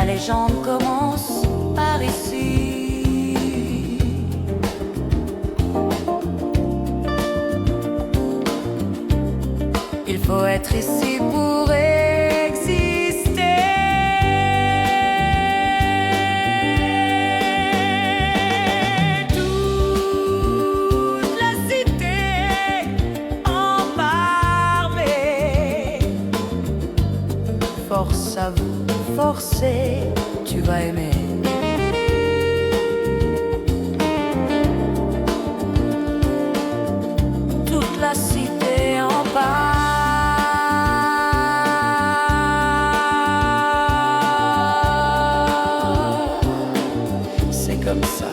La légende commence par ici. Il faut être ici pour exister. Toute la cité en parler. Force à vous, forcez, tu vas aimer. Toute la cité en parle. C'est comme ça.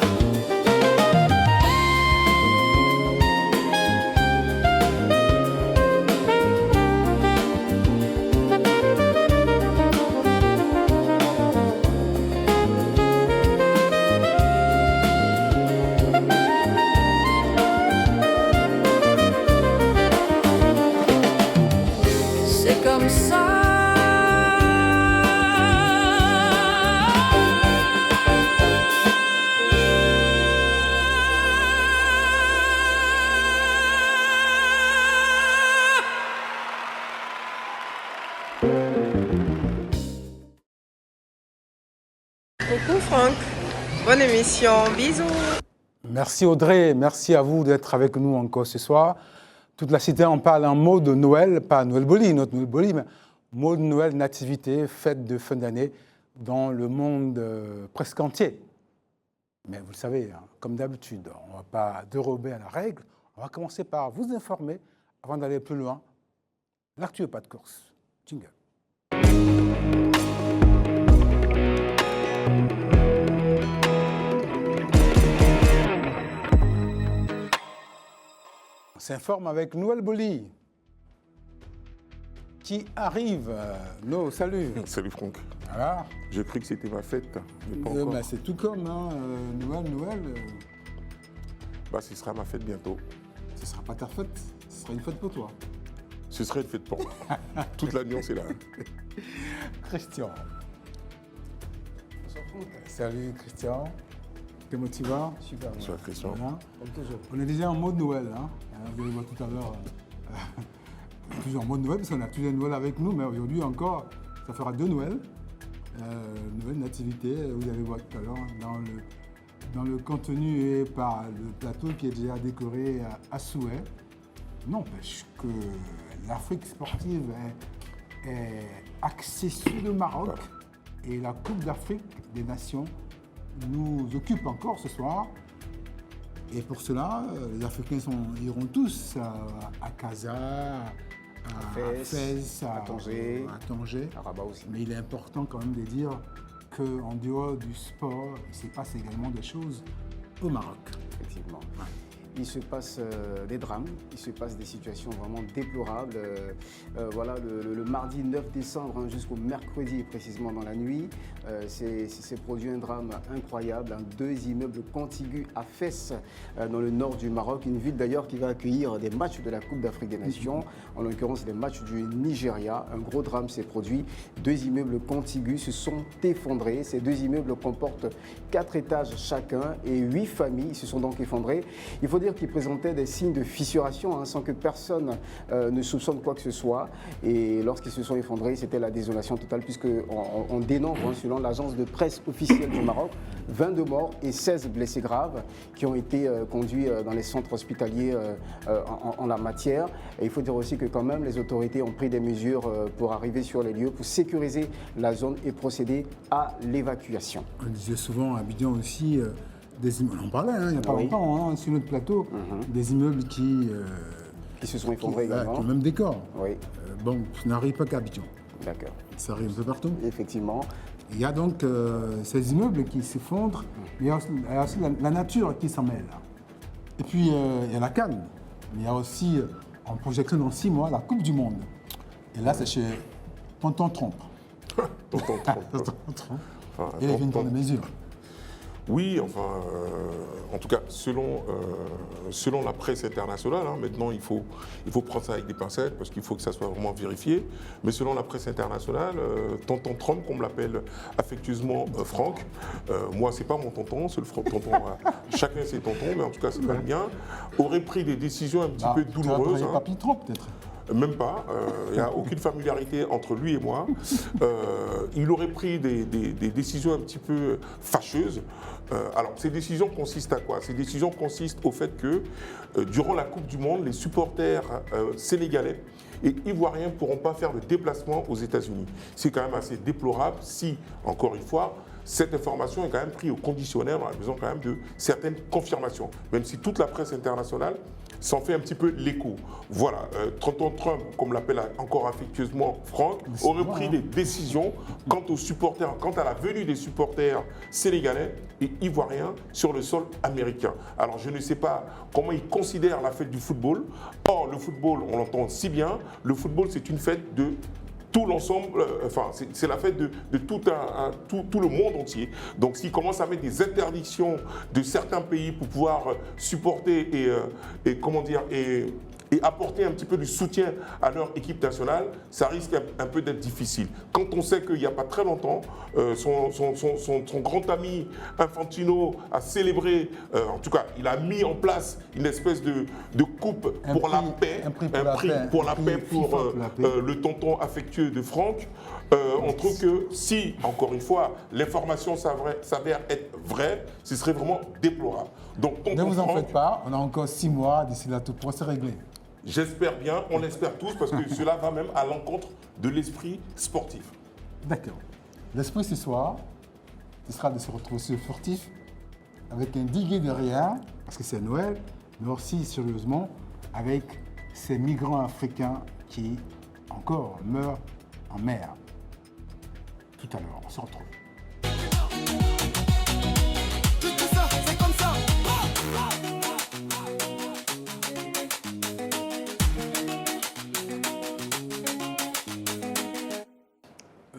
C'est comme ça. Coucou Franck, bonne émission, bisous. Merci Audrey, merci à vous d'être avec nous encore ce soir. Toute la cité en parle en mot de Noël, pas Noël Boli, notre Noël Boli, mais mot de Noël, nativité, fête de fin d'année dans le monde presque entier. Mais vous le savez, hein, comme d'habitude, on ne va pas dérober à la règle. On va commencer par vous informer avant d'aller plus loin. L'actu pas de course. Jingle. On s'informe avec Noël Boli, qui arrive. Salut. Salut Franck. Voilà. J'ai cru que c'était ma fête, mais pas encore. Bah, c'est tout comme, hein, Noël. Bah, ce sera ma fête bientôt. Ce ne sera pas ta fête, ce sera une fête pour toi. Ce serait une fête pour moi. Toute la nuance est là. Christian. Bonsoir Franck. Salut Christian. Comment tu vas? Super. Bonsoir Christian. Voilà. Comme toujours. On est déjà en mode Noël. Hein. Vous allez voir tout à l'heure. Toujours en mode Noël, parce qu'on a toujours Noël avec nous, mais aujourd'hui encore, ça fera 2 Noëls. Noël nativité, vous allez voir tout à l'heure dans le contenu et par le plateau qui est déjà décoré à souhait. N'empêche que l'Afrique sportive est axée sur le Maroc et la Coupe d'Afrique des Nations nous occupe encore ce soir. Et pour cela, les Africains iront tous à Casa, à Fès, à Tanger, à Rabat aussi. Mais il est important quand même de dire qu'en dehors du sport, il se passe également des choses au Maroc. Effectivement. Ouais. Il se passe des drames, il se passe des situations vraiment déplorables. Voilà, le mardi 9 décembre jusqu'au mercredi, précisément dans la nuit, s'est produit un drame incroyable. 2 immeubles contigus à Fès, dans le nord du Maroc. Une ville d'ailleurs qui va accueillir des matchs de la Coupe d'Afrique des Nations, en l'occurrence des matchs du Nigeria. Un gros drame s'est produit. 2 immeubles contigus se sont effondrés. Ces 2 immeubles comportent 4 étages chacun et 8 familles se sont donc effondrées. Il faut dire qu'ils présentaient des signes de fissuration sans que personne ne soupçonne quoi que ce soit. Et lorsqu'ils se sont effondrés, c'était la désolation totale puisqu'on dénombre, selon l'agence de presse officielle du Maroc, 22 morts et 16 blessés graves qui ont été conduits dans les centres hospitaliers en la matière. Et il faut dire aussi que quand même les autorités ont pris des mesures pour arriver sur les lieux, pour sécuriser la zone et procéder à l'évacuation. On disait souvent à Abidjan aussi, des immeubles, on en parlait il n'y a pas longtemps sur notre plateau, des immeubles qui se sont effondrés également. Qui ont même décor. Oui. Bon, ça n'arrive pas qu'à Abidjan. D'accord. Ça arrive un peu partout. Effectivement. Il y a donc ces immeubles qui s'effondrent, mais il y a aussi la nature qui s'en mêle. Et puis, il y a la CAN, mais il y a aussi, en projection dans 6 mois, la Coupe du Monde. Et là, c'est chez Tonton Trompe. Tonton Trompe. Tonton Trompe. Il a fait une bonne mesure. Oui, enfin, en tout cas, selon la presse internationale, hein, maintenant il faut prendre ça avec des pincettes parce qu'il faut que ça soit vraiment vérifié. Mais selon la presse internationale, tonton Trump, comme l'appelle affectueusement Franck, moi c'est pas mon tonton, c'est le tonton, chacun ses tontons, mais en tout cas c'est pas le mien, aurait pris des décisions un petit peu douloureuses. Tu n'as Papy Trump peut-être. Même pas, il n'y a aucune familiarité entre lui et moi. Il aurait pris des décisions un petit peu fâcheuses. Alors, ces décisions consistent à quoi? Ces décisions consistent au fait que, durant la Coupe du Monde, les supporters sénégalais et ivoiriens ne pourront pas faire de déplacement aux États-Unis. C'est quand même assez déplorable si, encore une fois, cette information est quand même prise au conditionnel, on a besoin quand même de certaines confirmations, même si toute la presse internationale s'en fait un petit peu l'écho. Voilà, tonton Trump, comme l'appelle encore affectueusement Franck, aurait pris des décisions quant aux supporters, quant à la venue des supporters sénégalais et ivoiriens sur le sol américain. Alors je ne sais pas comment ils considèrent la fête du football. Or, le football, on l'entend si bien, le football c'est une fête de tout l'ensemble, enfin, c'est la fête de tout le monde entier. Donc, s'ils commencent à mettre des interdictions de certains pays pour pouvoir supporter et comment dire, et apporter un petit peu du soutien à leur équipe nationale, ça risque un peu d'être difficile. Quand on sait qu'il n'y a pas très longtemps, son grand ami Infantino a célébré, en tout cas, il a mis en place une espèce de coupe pour la paix, un prix pour la paix pour le tonton affectueux de Franck. On trouve que si, encore une fois, l'information s'avère être vraie, ce serait vraiment déplorable. Donc, ne vous en faites pas, on a encore 6 mois, d'ici là tout pourra se régler. J'espère bien, on l'espère tous, parce que cela va même à l'encontre de l'esprit sportif. D'accord. L'esprit ce soir, ce sera de se retrouver sportif avec un diguet derrière, parce que c'est Noël, mais aussi, sérieusement, avec ces migrants africains qui encore meurent en mer. Tout à l'heure, on se retrouve.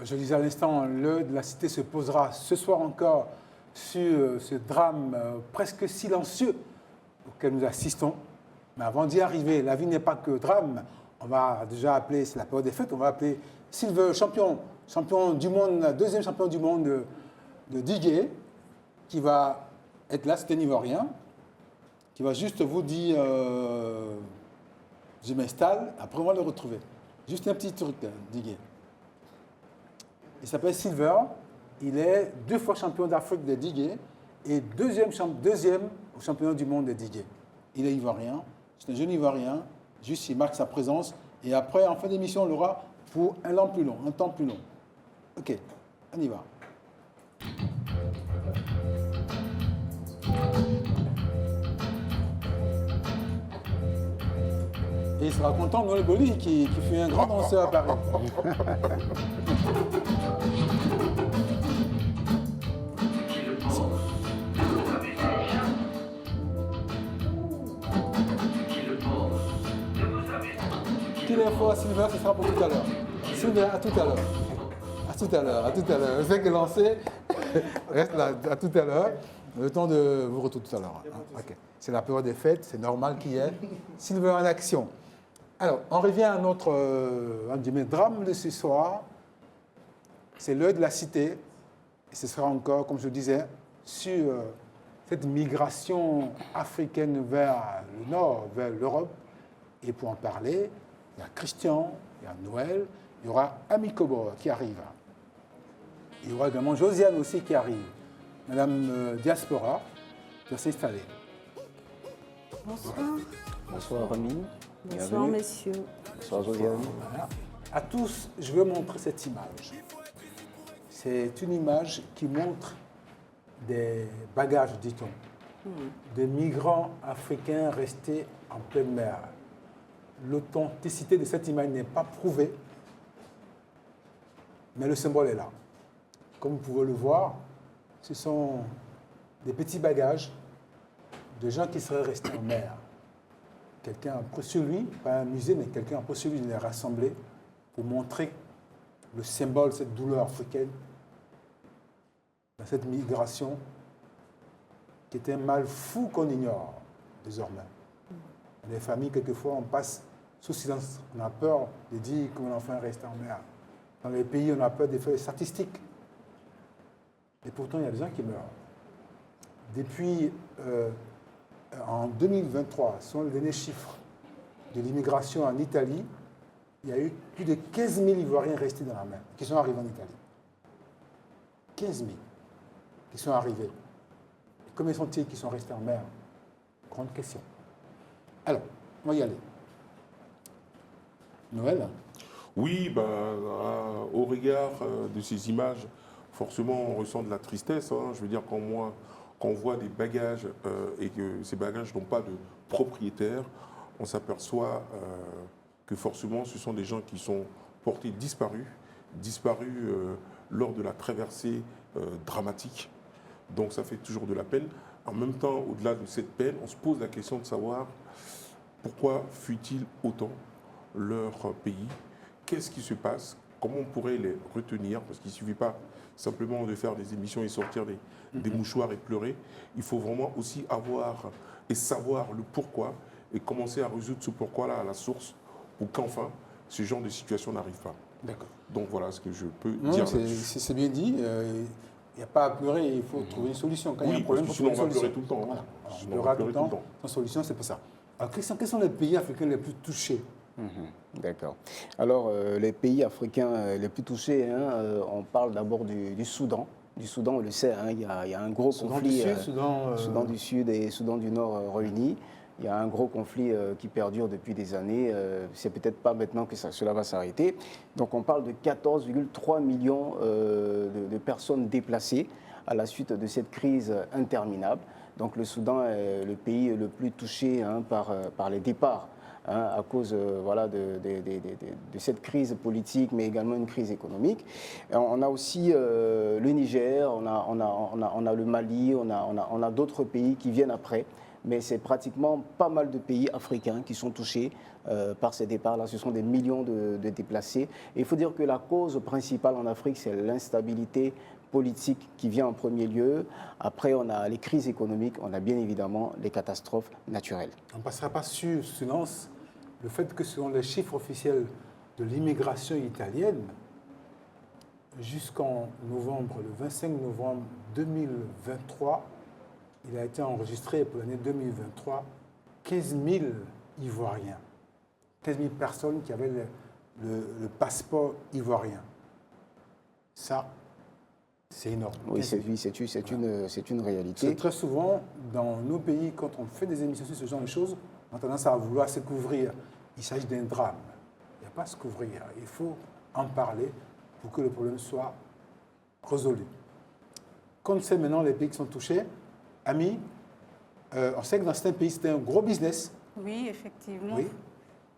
Je disais à l'instant, le de la cité se posera ce soir encore sur ce drame presque silencieux auquel nous assistons. Mais avant d'y arriver, la vie n'est pas que drame. On va déjà appeler, c'est la période des fêtes, on va appeler Silver, champion du monde, deuxième champion du monde de Diguet, qui va être là, c'est un Ivoirien, qui va juste vous dire je m'installe, après on va le retrouver. Juste un petit truc, Diguet. Il s'appelle Silver, il est 2 fois champion d'Afrique de Diguet et deuxième au championnat du monde de Diguet. Il est ivoirien, c'est un jeune ivoirien, juste il marque sa présence et après, en fin d'émission, on l'aura pour un temps plus long. Ok, on y va. Et il sera content de Noël Boli qui fut un grand danseur à Paris. Qu'il info à Silver, ce sera pour tout à l'heure. Silver, à tout à l'heure. À tout à l'heure, à tout à l'heure. Je sais que lancé, reste là, à tout à l'heure. Le temps de vous retrouver tout à l'heure. Okay. C'est la période des fêtes, c'est normal qu'il y ait Silver en action. Alors, on revient à notre drame de ce soir. C'est l'heure de la cité. Et ce sera encore, comme je le disais, sur cette migration africaine vers le nord, vers l'Europe. Et pour en parler, il y a Christian, il y a Noël, il y aura Ami Kobo qui arrive. Il y aura également Josiane aussi qui arrive. Madame Diaspora doit s'installer. Bonsoir. Bonsoir Rami. Bonsoir messieurs. Bonsoir Josiane. Voilà. À tous, je vais montrer cette image. C'est une image qui montre des bagages, dit-on, des migrants africains restés en pleine mer. L'authenticité de cette image n'est pas prouvée, mais le symbole est là. Comme vous pouvez le voir, ce sont des petits bagages de gens qui seraient restés en mer. Quelqu'un a pris sur lui, pas un musée, mais quelqu'un a pris sur lui de les rassembler pour montrer le symbole, cette douleur africaine, dans cette migration qui est un mal fou qu'on ignore désormais. Dans les familles, quelquefois, on passe sous silence. On a peur de dire que mon enfant reste en mer. Dans les pays, on a peur des faits statistiques. Et pourtant, il y a des gens qui meurent. Depuis, en 2023, selon les derniers chiffres de l'immigration en Italie, il y a eu plus de 15 000 Ivoiriens restés dans la mer, qui sont arrivés en Italie. 15 000 qui sont arrivés. Et combien sont-ils qui sont restés en mer? Grande question. Alors, on va y aller. Noël? Oui, au regard de ces images, forcément, on ressent de la tristesse. Je veux dire, quand on voit des bagages et que ces bagages n'ont pas de propriétaire, on s'aperçoit que forcément, ce sont des gens qui sont portés disparus lors de la traversée dramatique. Donc, ça fait toujours de la peine. En même temps, au-delà de cette peine, on se pose la question de savoir pourquoi fuient-ils autant leur pays? Qu'est-ce qui se passe? Comment on pourrait les retenir? Parce qu'il ne suffit pas simplement de faire des émissions et sortir des mouchoirs et pleurer. Il faut vraiment aussi avoir et savoir le pourquoi et commencer à résoudre ce pourquoi-là à la source pour qu'enfin, ce genre de situation n'arrive pas. D'accord. Donc voilà ce que je peux Non, dire. c'est bien dit. Il n'y a pas à pleurer, il faut trouver une solution. Quand il y a un problème, parce que sinon il faut on va trouver pleurer une tout le temps. Voilà. Sinon, On on va pleurera tout le pleurer temps. Sans solution, c'est pas ça. Alors, quels sont les pays africains les plus touchés? D'accord. Alors, les pays africains les plus touchés, on parle d'abord du Soudan. Du Soudan, on le sait, il y a un gros conflit. Soudan du Sud et Soudan du Nord réunis. Il y a un gros conflit qui perdure depuis des années. C'est peut-être pas maintenant que cela va s'arrêter. Donc, on parle de 14,3 millions de personnes déplacées à la suite de cette crise interminable. Donc, le Soudan est le pays le plus touché par les départs. À cause de cette crise politique, mais également une crise économique. Et on a aussi le Niger, on a le Mali, on a d'autres pays qui viennent après. Mais c'est pratiquement pas mal de pays africains qui sont touchés par ces départs-là. Ce sont des millions de déplacés. Et il faut dire que la cause principale en Afrique, c'est l'instabilité politique qui vient en premier lieu. Après, on a les crises économiques, on a bien évidemment les catastrophes naturelles. On ne passera pas sur silence le fait que selon les chiffres officiels de l'immigration italienne, jusqu'en novembre, le 25 novembre 2023, il a été enregistré pour l'année 2023 15 000 Ivoiriens, 15 000 personnes qui avaient le passeport ivoirien. Ça, c'est énorme. Oui, c'est une réalité. C'est très souvent, dans nos pays, quand on fait des émissions sur ce genre de choses, on a tendance à vouloir se couvrir. Il s'agit d'un drame. Il n'y a pas à se couvrir. Il faut en parler pour que le problème soit résolu. Quand on sait maintenant les pays qui sont touchés, Ami, on sait que dans certains pays, c'était un gros business. Oui, effectivement. Oui.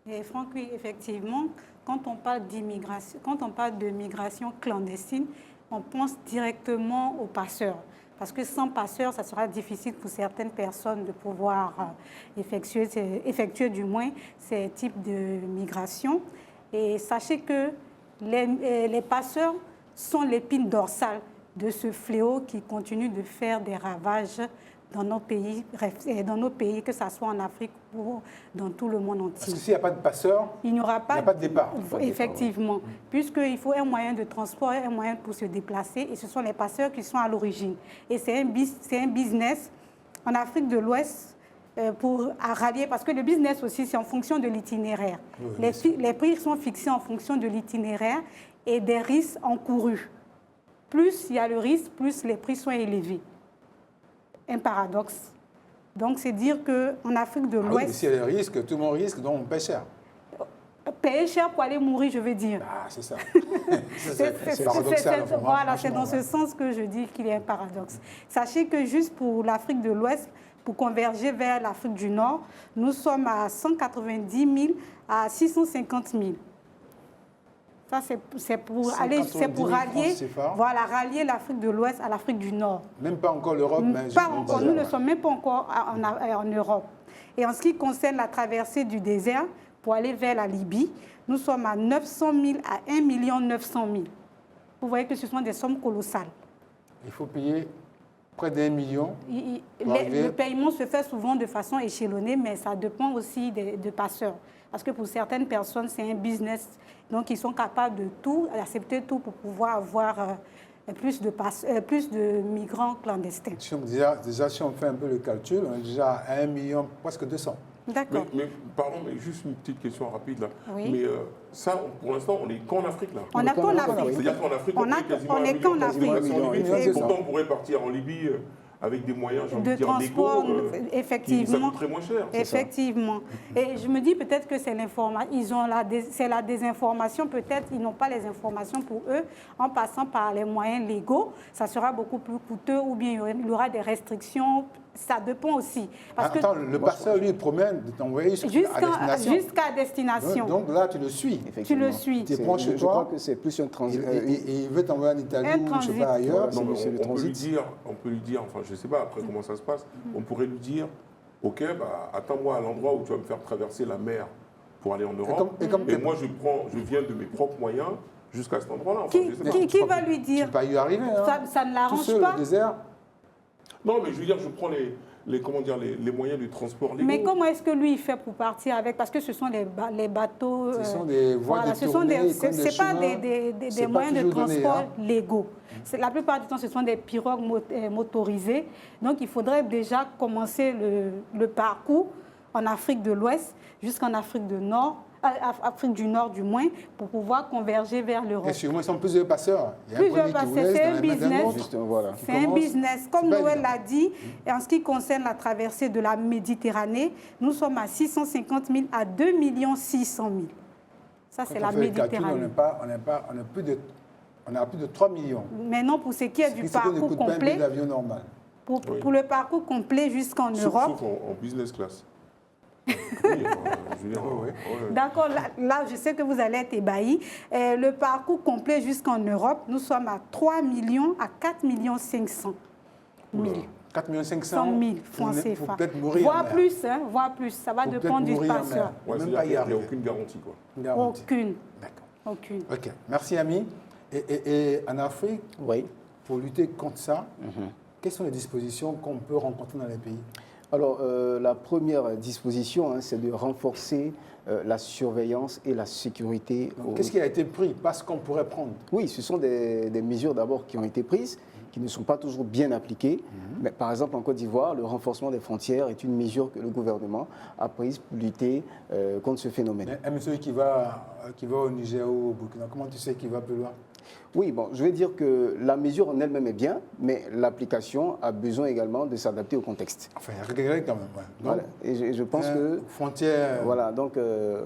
Et Franck, oui, effectivement, quand on parle d'immigration, quand on parle de migration clandestine, on pense directement aux passeurs. Parce que sans passeurs, ça sera difficile pour certaines personnes de pouvoir effectuer du moins ces types de migration. Et sachez que les passeurs sont l'épine dorsale de ce fléau qui continue de faire des ravages dans nos pays, que ce soit en Afrique ou dans tout le monde entier. Parce que s'il n'y a pas de passeurs, il n'y aura pas de départ. Effectivement, puisqu'il faut un moyen de transport, un moyen pour se déplacer, et ce sont les passeurs qui sont à l'origine. Et c'est un business en Afrique de l'Ouest pour rallier, parce que le business aussi, c'est en fonction de l'itinéraire. Oui, les prix sont fixés en fonction de l'itinéraire et des risques encourus. Plus il y a le risque, plus les prix sont élevés. Un paradoxe. Donc, c'est dire qu'en Afrique de l'Ouest... oui, s'il y a des risques, tout le monde risque, donc on paie cher. Payer cher pour aller mourir, je veux dire. Ah, c'est ça. C'est paradoxal. Voilà, c'est dans ce sens que je dis qu'il y a un paradoxe. Sachez que juste pour l'Afrique de l'Ouest, pour converger vers l'Afrique du Nord, nous sommes à 190 000 à 650 000. Ça, c'est pour rallier, rallier l'Afrique de l'Ouest à l'Afrique du Nord. Même pas encore l'Europe, mais... Pas encore, nous ne sommes même pas encore en Europe. Et en ce qui concerne la traversée du désert, pour aller vers la Libye, nous sommes à 900 000 à 1 900 000. Vous voyez que ce sont des sommes colossales. Il faut payer près d'1 million. Le paiement se fait souvent de façon échelonnée, mais ça dépend aussi de passeurs. Parce que pour certaines personnes, c'est un business. Donc, ils sont capables de tout, d'accepter tout pour pouvoir avoir plus de migrants clandestins. Déjà, si on fait un peu le calcul, on est déjà à 1 million, presque 200. D'accord. Pardon, mais juste une petite question rapide là. Oui. Mais ça, pour l'instant, on n'est qu'en Afrique là. On n'a qu'en Afrique. C'est-à-dire qu'en Afrique, on est quasiment on est qu'en Afrique. Pourtant, on pourrait partir en Libye avec des moyens, j'ai envie de de dire, transport, légaux, effectivement. Ça coûterait moins cher. Effectivement. Et je me dis peut-être que c'est c'est la désinformation. Peut-être ils n'ont pas les informations pour eux. En passant par les moyens légaux, ça sera beaucoup plus coûteux ou bien il y aura des restrictions. Ça dépend aussi. Parce Attends, le passeur, lui, promet de t'envoyer jusqu'à destination. Donc là, tu le suis. Tu le suis. Tu prends chez je crois que c'est plus un transit. Et il veut t'envoyer en Italie ou je sais pas ailleurs. Voilà, Non, mais c'est le on peut lui transit. dire, enfin, je ne sais pas après comment ça se passe, on pourrait lui dire, ok, bah, attends-moi à l'endroit où tu vas me faire traverser la mer pour aller en Europe. Et moi, je viens de mes propres moyens jusqu'à cet endroit-là. Enfin, Qui va lui dire? Tu peux pas y arriver. Hein. Ça ne l'arrange Tout seul, pas. au désert. Non, mais je veux dire, je prends les moyens de transport légaux. Mais comment est-ce que lui il fait pour partir avec? Parce que ce sont les bateaux. Ce sont des voies détournées, c'est pas des moyens de transport légaux. La plupart du temps, ce sont des pirogues motorisées. Donc, il faudrait déjà commencer le parcours en Afrique de l'Ouest jusqu'en Afrique du Nord du moins, pour pouvoir converger vers l'Europe. Et sûrement, ils sont plusieurs passeurs. Plusieurs passeurs, c'est un business. C'est un business. Comme Noël l'a dit, en ce qui concerne la traversée de la Méditerranée, nous sommes à 650 000 à 2 600 000. Ça, c'est la Méditerranée. On a plus de 3 millions. Maintenant, pour ce qui est du parcours complet, pour le parcours complet jusqu'en Europe. Sauf en business class. D'accord, là, je sais que vous allez être ébahis. Le parcours complet jusqu'en Europe, nous sommes à 3 millions à 4 millions 500 000. 4 500 000 francs CFA. Faut peut-être mourir. Voire plus. Ça va dépendre du passeur. Même pas y arriver. Il n'y a aucune garantie, quoi. Aucune. D'accord. Aucune. Ok, merci ami. Et en Afrique, pour lutter contre ça, quelles sont les dispositions qu'on peut rencontrer dans les pays? Alors, la première disposition, c'est de renforcer la surveillance et la sécurité. Qu'est-ce qui a été pris? Pas ce qu'on pourrait prendre. Oui, ce sont des mesures d'abord qui ont été prises, qui ne sont pas toujours bien appliquées. Mais par exemple, en Côte d'Ivoire, le renforcement des frontières est une mesure que le gouvernement a prise pour lutter contre ce phénomène. Mais monsieur qui va au Niger ou au Burkina, comment tu sais qu'il va plus loin? Oui, bon, je vais dire que la mesure en elle-même est bien, mais l'application a besoin également de s'adapter au contexte. Enfin, il y a règles quand même. Ouais. Voilà. Et je pense que... Frontières... Voilà, donc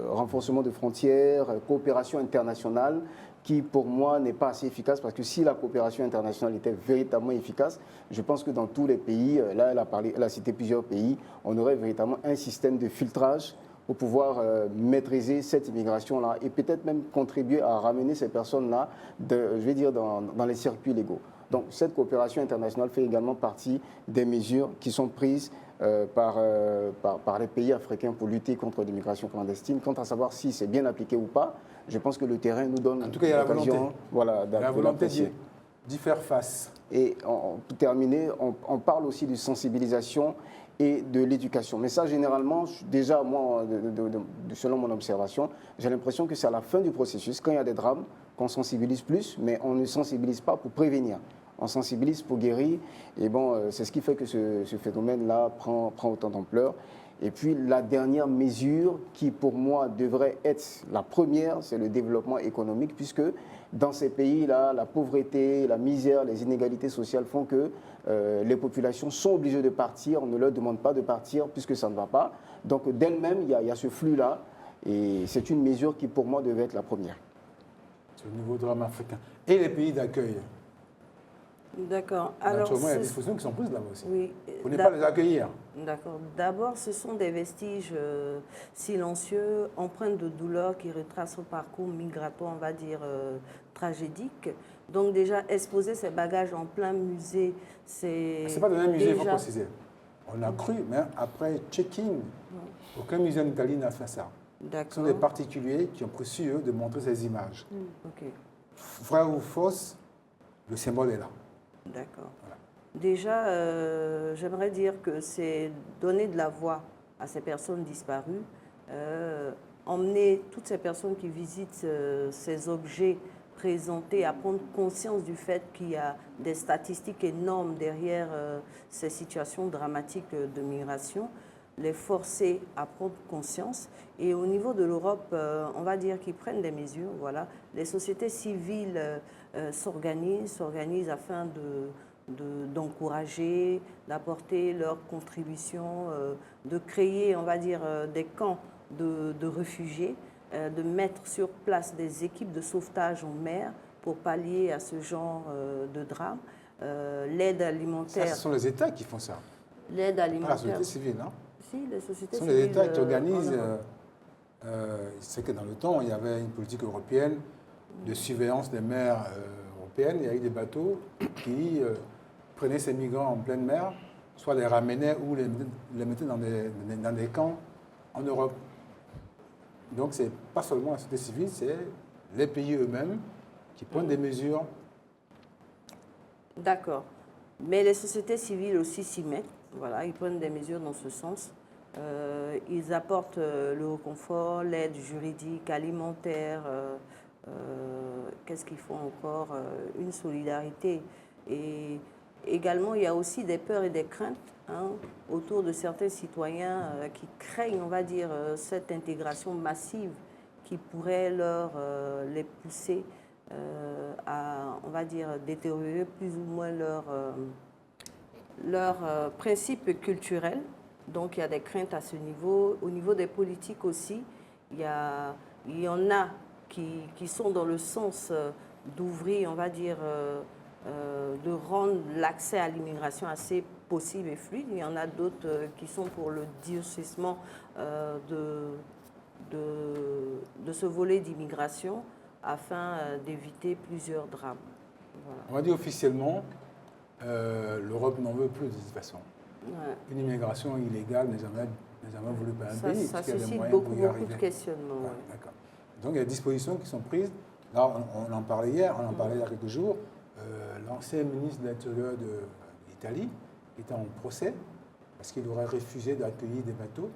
renforcement de frontières, coopération internationale, qui pour moi n'est pas assez efficace, parce que si la coopération internationale était véritablement efficace, je pense que dans tous les pays, là elle a cité plusieurs pays, on aurait véritablement un système de filtrage pour pouvoir maîtriser cette immigration-là et peut-être même contribuer à ramener ces personnes-là, je vais dire, dans les circuits légaux. Donc cette coopération internationale fait également partie des mesures qui sont prises par les pays africains pour lutter contre l'immigration clandestine. Quant à savoir si c'est bien appliqué ou pas, je pense que le terrain nous donne en tout cas, il y a la volonté. Voilà, la volonté d'y faire face. Et pour terminer, on parle aussi de sensibilisation et de l'éducation. Mais ça, généralement, déjà, moi, selon mon observation, j'ai l'impression que c'est à la fin du processus, quand il y a des drames, qu'on sensibilise plus, mais on ne sensibilise pas pour prévenir. On sensibilise pour guérir. Et bon, c'est ce qui fait que ce phénomène-là prend autant d'ampleur. Et puis, la dernière mesure qui, pour moi, devrait être la première, c'est le développement économique, puisque dans ces pays-là, la pauvreté, la misère, les inégalités sociales font que les populations sont obligées de partir. On ne leur demande pas de partir puisque ça ne va pas. Donc, d'elles-mêmes, il y a ce flux-là. Et c'est une mesure qui, pour moi, devait être la première. C'est au niveau drame africain. Et les pays d'accueil? D'accord. Alors, naturellement, il y a des dispositions qui sont prises là-bas aussi. Oui. Vous ne pas les accueillir. D'accord. D'abord, ce sont des vestiges silencieux, empreintes de douleur qui retracent un parcours migratoire, on va dire, tragédique. Donc déjà, exposer ces bagages en plein musée, c'est... C'est pas dans un musée, il faut préciser. On a cru, mais après check-in, aucun musée en Italie n'a fait ça. Ce sont des particuliers qui ont pris sur eux de montrer ces images. Ok. Vrai ou fausse, le symbole est là. D'accord. Voilà. Déjà, j'aimerais dire que c'est donner de la voix à ces personnes disparues, emmener toutes ces personnes qui visitent ces objets présentés à prendre conscience du fait qu'il y a des statistiques énormes derrière ces situations dramatiques de migration, les forcer à prendre conscience. Et au niveau de l'Europe, on va dire qu'ils prennent des mesures. Voilà. Les sociétés civiles s'organisent afin d'encourager, d'apporter leur contribution, de créer, on va dire, des camps de réfugiés, de mettre sur place des équipes de sauvetage en mer pour pallier à ce genre de drame. L'aide alimentaire... Ça, ce sont les États qui font ça. L'aide alimentaire... Pas la société civile, non? Si, les sociétés Ce sont civiles... les États qui organisent... c'est que dans le temps, il y avait une politique européenne de surveillance des mers européennes. Il y a eu des bateaux qui prenaient ces migrants en pleine mer, soit les ramenaient ou les mettaient dans des camps en Europe. Donc, ce n'est pas seulement la société civile, c'est les pays eux-mêmes qui prennent des mesures. D'accord. Mais les sociétés civiles aussi s'y mettent. Voilà, ils prennent des mesures dans ce sens. Ils apportent le réconfort, l'aide juridique, alimentaire. Qu'est-ce qu'ils font encore? Une solidarité. Et également, il y a aussi des peurs et des craintes autour de certains citoyens qui craignent, on va dire, cette intégration massive qui pourrait les pousser à, on va dire, détériorer plus ou moins leurs principes culturels. Donc, il y a des craintes à ce niveau. Au niveau des politiques aussi, il y en a qui sont dans le sens d'ouvrir, on va dire, de rendre l'accès à l'immigration assez possible et fluide. Il y en a d'autres qui sont pour le durcissement de ce volet d'immigration afin d'éviter plusieurs drames. Voilà. On va dire officiellement, l'Europe n'en veut plus de toute façon. Ouais. Une immigration illégale n'est jamais voulue par un pays. Ça parce qu'il y a des suscite moyens beaucoup pour y arriver. de questionnements. Ouais, Ouais. d'accord. Donc il y a des dispositions qui sont prises. Là, on en parlait hier, on en parlait il y a quelques jours. L'ancien ministre de l'Intérieur de l'Italie était en procès parce qu'il aurait refusé d'accueillir des bateaux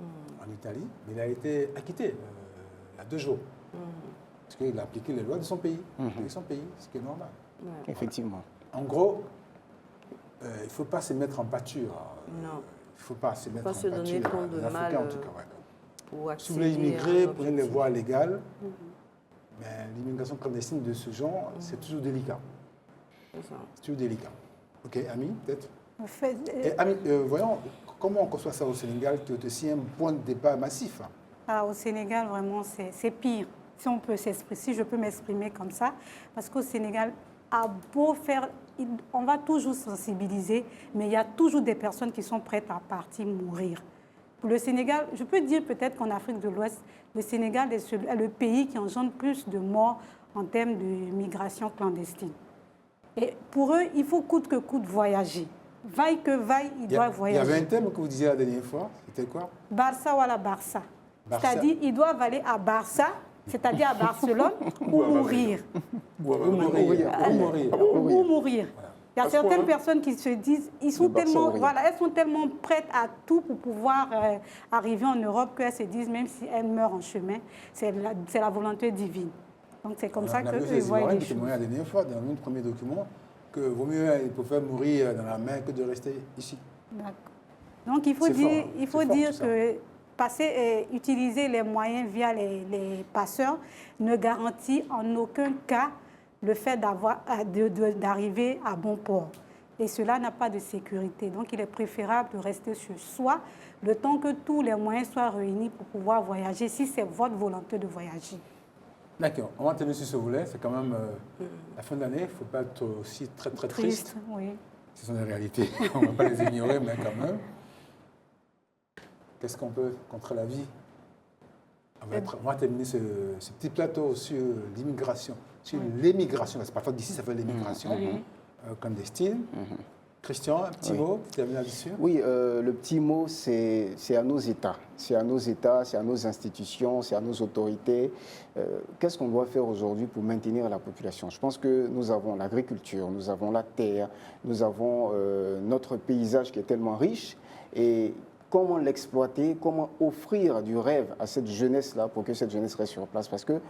en Italie. Mais il a été acquitté il y a 2 jours. Parce qu'il a appliqué les lois de son pays, ce qui est normal. Ouais. Effectivement. En gros, il ne faut pas se mettre en pâture. Non. Il ne faut pas se mettre Pas en se pâture. donner tant de les Africains, mal, en tout cas, ouais. Pour Si vous voulez accéder immigrer, à un prenez les objectif. voies légales. Mais l'immigration clandestine de ce genre, c'est toujours délicat. C'est ça. C'est toujours délicat. Ok, Ami, peut-être. En fait, Et Ami, voyons comment on conçoit ça au Sénégal, qui est aussi un point de départ massif. au Sénégal, vraiment, c'est pire. Si je peux m'exprimer comme ça, parce qu'au Sénégal, à beau faire, on va toujours sensibiliser, mais il y a toujours des personnes qui sont prêtes à partir mourir. Pour le Sénégal, je peux dire peut-être qu'en Afrique de l'Ouest, le Sénégal est le pays qui engendre plus de morts en termes de migration clandestine. Et pour eux, il faut coûte que coûte voyager. Vaille que vaille, ils doivent Il y voyager. avait un thème que vous disiez la dernière fois, c'était quoi? Barça ou à la Barça. Barça. C'est-à-dire, ils doivent aller à Barça, c'est-à-dire à Barcelone, ou mourir. Ou mourir. Ou mourir. Il y a À ce certaines point-là. personnes qui se disent, elles sont tellement prêtes à tout pour pouvoir arriver en Europe qu'elles se disent, même si elles meurent en chemin, c'est la volonté divine. Donc c'est comme ça On a vu qu'eux les voient Ivoiriens les qui choses. témoignaient la dernière fois, dans notre premier document, que vaut mieux ils préfèrent mourir dans la mer que de rester ici. D'accord. Donc il faut C'est dire, fort, hein. il faut C'est fort, dire tout ça. que utiliser les moyens via les passeurs ne garantit en aucun cas le fait d'arriver à bon port. Et cela n'a pas de sécurité. Donc il est préférable de rester sur soi le temps que tous les moyens soient réunis pour pouvoir voyager, si c'est votre volonté de voyager. D'accord, on va terminer sur ce volet. C'est quand même la fin de l'année, il ne faut pas être aussi très triste. Oui. Ce sont des réalités, on ne va pas les ignorer, mais quand même. Qu'est-ce qu'on peut contre la vie? On va terminer ce petit plateau sur l'immigration, sur l'émigration. C'est pas d'ici, ça fait l'émigration clandestine. Christian, un petit mot pour terminer là-dessus. Oui, le petit mot, c'est à nos États. C'est à nos États, c'est à nos institutions, c'est à nos autorités. Qu'est-ce qu'on doit faire aujourd'hui pour maintenir la population? Je pense que nous avons l'agriculture, nous avons la terre, nous avons notre paysage qui est tellement riche. Et comment l'exploiter, comment offrir du rêve à cette jeunesse-là pour que cette jeunesse reste sur place? Parce que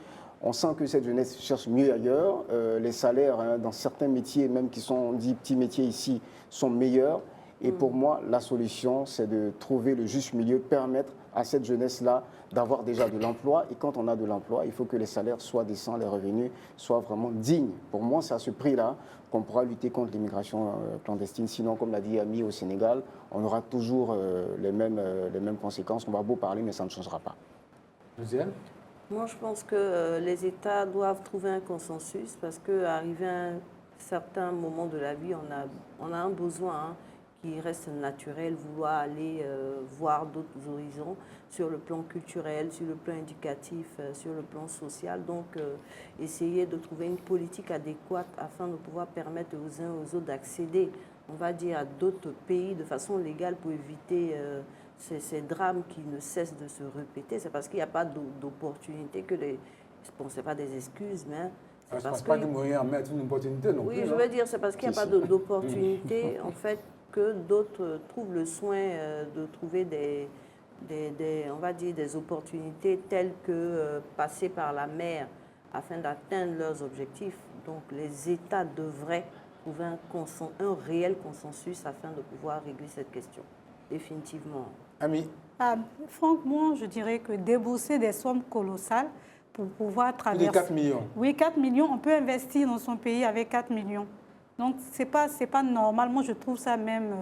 on sent que cette jeunesse cherche mieux ailleurs. Les salaires dans certains métiers, même qui sont dits petits métiers ici, sont meilleurs. Et pour moi, la solution, c'est de trouver le juste milieu, permettre à cette jeunesse-là d'avoir déjà de l'emploi. Et quand on a de l'emploi, il faut que les salaires soient décents, les revenus soient vraiment dignes. Pour moi, c'est à ce prix-là qu'on pourra lutter contre l'immigration clandestine. Sinon, comme l'a dit Ami au Sénégal, on aura toujours les mêmes conséquences. On va beau parler, mais ça ne changera pas. Deuxième. Moi, je pense que les États doivent trouver un consensus parce qu'arrivé à un certain moment de la vie, on a un besoin qui reste naturel, vouloir aller voir d'autres horizons sur le plan culturel, sur le plan éducatif, sur le plan social. Donc, essayer de trouver une politique adéquate afin de pouvoir permettre aux uns aux autres d'accéder, on va dire, à d'autres pays de façon légale pour éviter ces drames qui ne cessent de se répéter. C'est parce qu'il n'y a pas d'opportunité que les... Bon, ce n'est pas des excuses, mais... Je ne pense pas que mourir en mettre une opportunité non plus. Oui, je veux dire, c'est parce qu'il n'y a pas d'opportunité, en fait, que d'autres trouvent le soin de trouver on va dire, des opportunités telles que passer par la mer afin d'atteindre leurs objectifs. Donc les États devraient trouver un réel consensus afin de pouvoir régler cette question, définitivement. Ami. Franchement, je dirais que débourser des sommes colossales pour pouvoir traverser... Les 4 millions. Oui, 4 millions, on peut investir dans son pays avec 4 millions. Donc, ce n'est pas normal. Moi, je trouve ça même,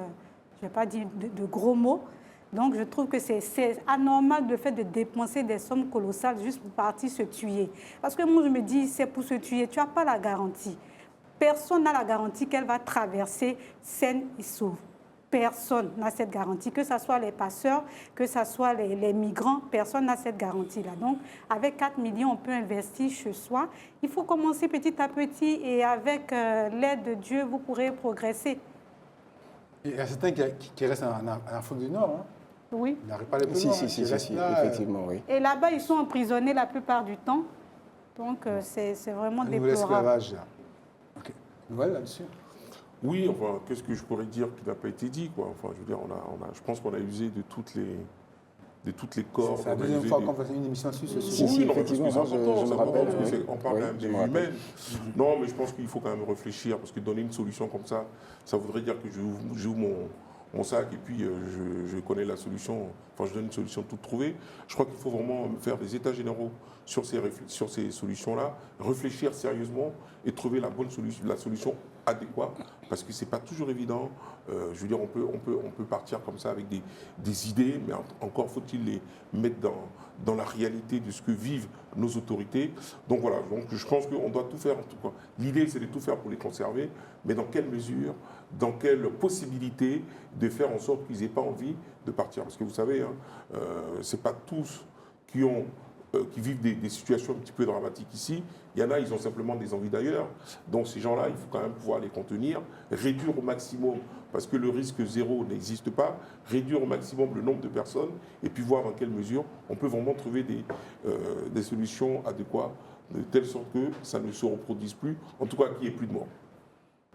je ne vais pas dire de gros mots. Donc, je trouve que c'est anormal le fait de dépenser des sommes colossales juste pour partir se tuer. Parce que moi, je me dis, c'est pour se tuer. Tu n'as pas la garantie. Personne n'a la garantie qu'elle va traverser saine et sauve. Personne n'a cette garantie, que ce soit les passeurs, que ce soit les migrants, personne n'a cette garantie-là. Donc, avec 4 millions, on peut investir chez soi. Il faut commencer petit à petit et avec l'aide de Dieu, vous pourrez progresser. Il y a certains qui restent en Afrique du Nord. Hein. Oui. Ils n'arrivent pas à les plus loin. Si, effectivement, oui. Et là-bas, ils sont emprisonnés la plupart du temps. Donc, c'est vraiment déplorable. L'esclavage. OK. Noël, là-dessus? Oui, enfin, qu'est-ce que je pourrais dire qui n'a pas été dit, quoi. Enfin, je veux dire, je pense qu'on a usé de toutes les cordes. C'est la deuxième fois qu'on fait une émission dessus, ce sujet. Si, effectivement, je me rappelle. On parle Oui, quand même des vies humaines. Non, mais je pense qu'il faut quand même réfléchir, parce que donner une solution comme ça voudrait dire que j'ouvre mon sac et puis je connais la solution, enfin je donne une solution toute trouvée. Je crois qu'il faut vraiment faire des états généraux sur ces solutions-là, réfléchir sérieusement et trouver la bonne solution, la solution adéquate, parce que c'est pas toujours évident. Je veux dire, on peut partir comme ça avec des idées, mais encore faut-il les mettre dans la réalité de ce que vivent nos autorités. Donc voilà, donc je pense qu'on doit tout faire en tout cas. L'idée, c'est de tout faire pour les conserver, mais dans quelle mesure, dans quelle possibilité de faire en sorte qu'ils n'aient pas envie de partir. Parce que vous savez, c'est pas tous qui vivent des situations un petit peu dramatiques ici. Il y en a, ils ont simplement des envies d'ailleurs. Donc ces gens-là, il faut quand même pouvoir les contenir, réduire au maximum, parce que le risque zéro n'existe pas, réduire au maximum le nombre de personnes, et puis voir dans quelle mesure on peut vraiment trouver des solutions adéquates, de telle sorte que ça ne se reproduise plus, en tout cas qu'il n'y ait plus de morts.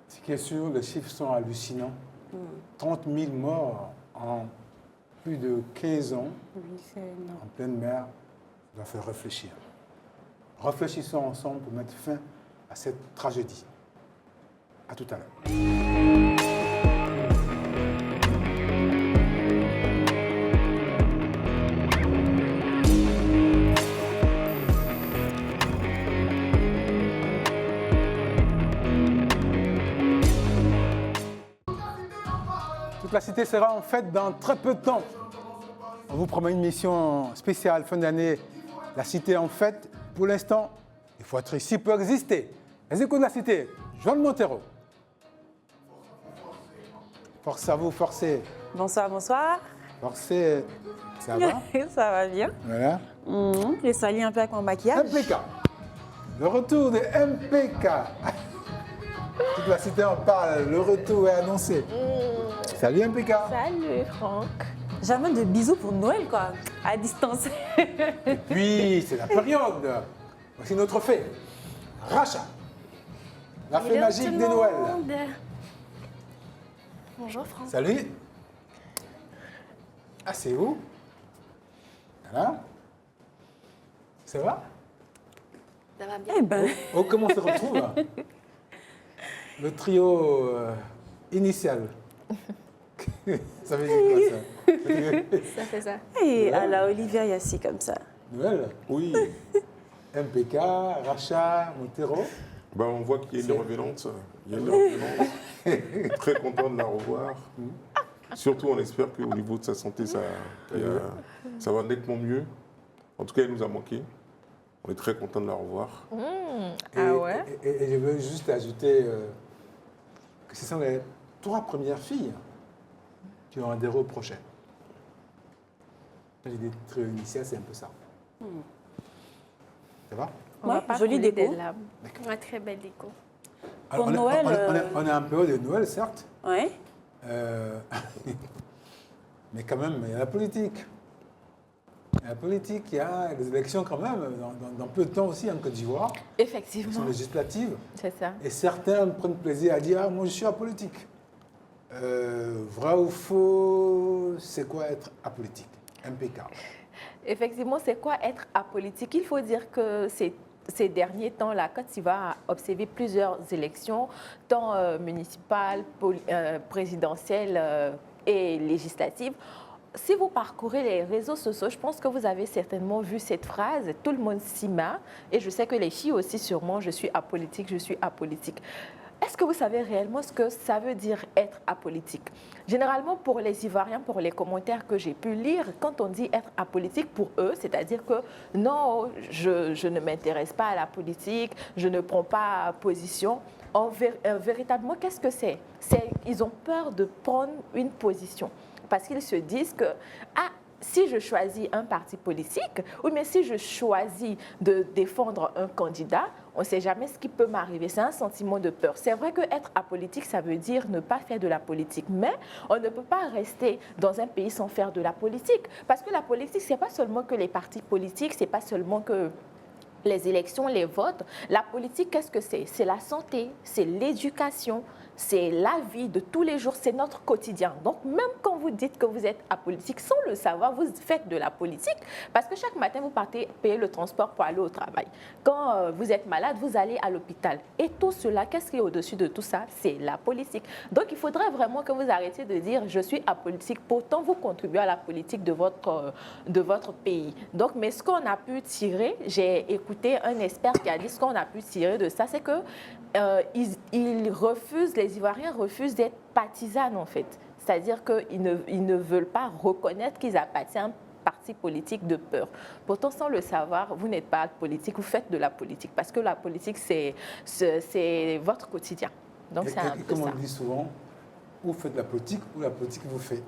Ce qui est sûr, les chiffres sont hallucinants. 30 000 morts en plus de 15 ans, en pleine mer, doit faire réfléchir. Réfléchissons ensemble pour mettre fin à cette tragédie. À tout à l'heure. Toute la cité sera en fête dans très peu de temps. On vous promet une mission spéciale fin d'année. La cité en fête, pour l'instant, il faut être ici pour exister. Les échos de la cité, Joan Montero. Force à vous, forcez. Bonsoir, bonsoir. Forcez, ça va? Ça va bien. Voilà. Je salue un peu avec mon maquillage. MPK. Le retour de MPK. Toute la cité en parle, le retour est annoncé. Salut MPK. Salut Franck. Jamais de bisous pour Noël, quoi, à distance. Et puis, c'est la période. Voici notre fée. Racha. La fée magique de Noël. Bonjour Franck. Salut. Ah, c'est où? Voilà. Ça va? Ça va bien? Eh ben, Oh, comment on se retrouve là? Le trio initial. Ça veut dire quoi ça? Ça fait ça. et à la Olivia Yassi, comme ça. Noël? Oui, MPK, Racha, Montero. ben, on voit qu'il y a une revenante. Il y a une revenante. Très content de la revoir. Surtout, on espère qu'au niveau de sa santé, ça va nettement mieux. En tout cas, elle nous a manqué. On est très content de la revoir. Ah ouais? Et je veux juste ajouter que ce sont les 3 premières filles qui ont adhéré au projet. L'idée de trio initial, c'est un peu ça. Ça va? On va pas Joli couler déco. des larmes. Ouais, très belle déco. Alors, Noël, on est en période de Noël, certes, Ouais. mais quand même, il y a la politique. Il y a la politique, il y a les élections quand même, dans peu de temps aussi en Côte d'Ivoire, qui sont Effectivement. législatives. C'est ça. Et certains prennent plaisir à dire « Ah, moi je suis apolitique ». Vrai ou faux, c'est quoi être apolitique? MPK. Effectivement, c'est quoi être apolitique? Il faut dire que ces derniers temps, la Côte d'Ivoire a observé plusieurs élections, tant municipales, présidentielles et législatives. Si vous parcourez les réseaux sociaux, je pense que vous avez certainement vu cette phrase, tout le monde s'y met, et je sais que les filles aussi sûrement, je suis apolitique, je suis apolitique. Est-ce que vous savez réellement ce que ça veut dire être apolitique? Généralement, pour les Ivoiriens, pour les commentaires que j'ai pu lire, quand on dit être apolitique, pour eux, c'est-à-dire que non, je ne m'intéresse pas à la politique, je ne prends pas position. Véritablement, qu'est-ce que c'est? Ils ont peur de prendre une position parce qu'ils se disent que si je choisis un parti politique ou bien si je choisis de défendre un candidat, on ne sait jamais ce qui peut m'arriver. C'est un sentiment de peur. C'est vrai que être apolitique, ça veut dire ne pas faire de la politique. Mais on ne peut pas rester dans un pays sans faire de la politique. Parce que la politique, ce n'est pas seulement que les partis politiques, ce n'est pas seulement que les élections, les votes. La politique, qu'est-ce que c'est? C'est la santé, c'est l'éducation, c'est la vie de tous les jours, c'est notre quotidien. Donc, même quand vous dites que vous êtes apolitique, sans le savoir, vous faites de la politique parce que chaque matin, vous partez payer le transport pour aller au travail. Quand vous êtes malade, vous allez à l'hôpital. Et tout cela, qu'est-ce qui est au-dessus de tout ça? C'est la politique. Donc, il faudrait vraiment que vous arrêtiez de dire « je suis apolitique ». Pourtant, vous contribuez à la politique de votre pays. Donc, mais ce qu'on a pu tirer, j'ai écouté un expert qui a dit ce qu'on a pu tirer de ça, c'est que les Ivoiriens refusent d'être partisans en fait. C'est-à-dire qu'ils ne veulent pas reconnaître qu'ils appartiennent à un parti politique de peur. Pourtant, sans le savoir, vous n'êtes pas politique, vous faites de la politique. Parce que la politique, c'est votre quotidien. Donc, c'est un peu comme ça. on dit souvent, vous faites de la politique ou la politique vous fait.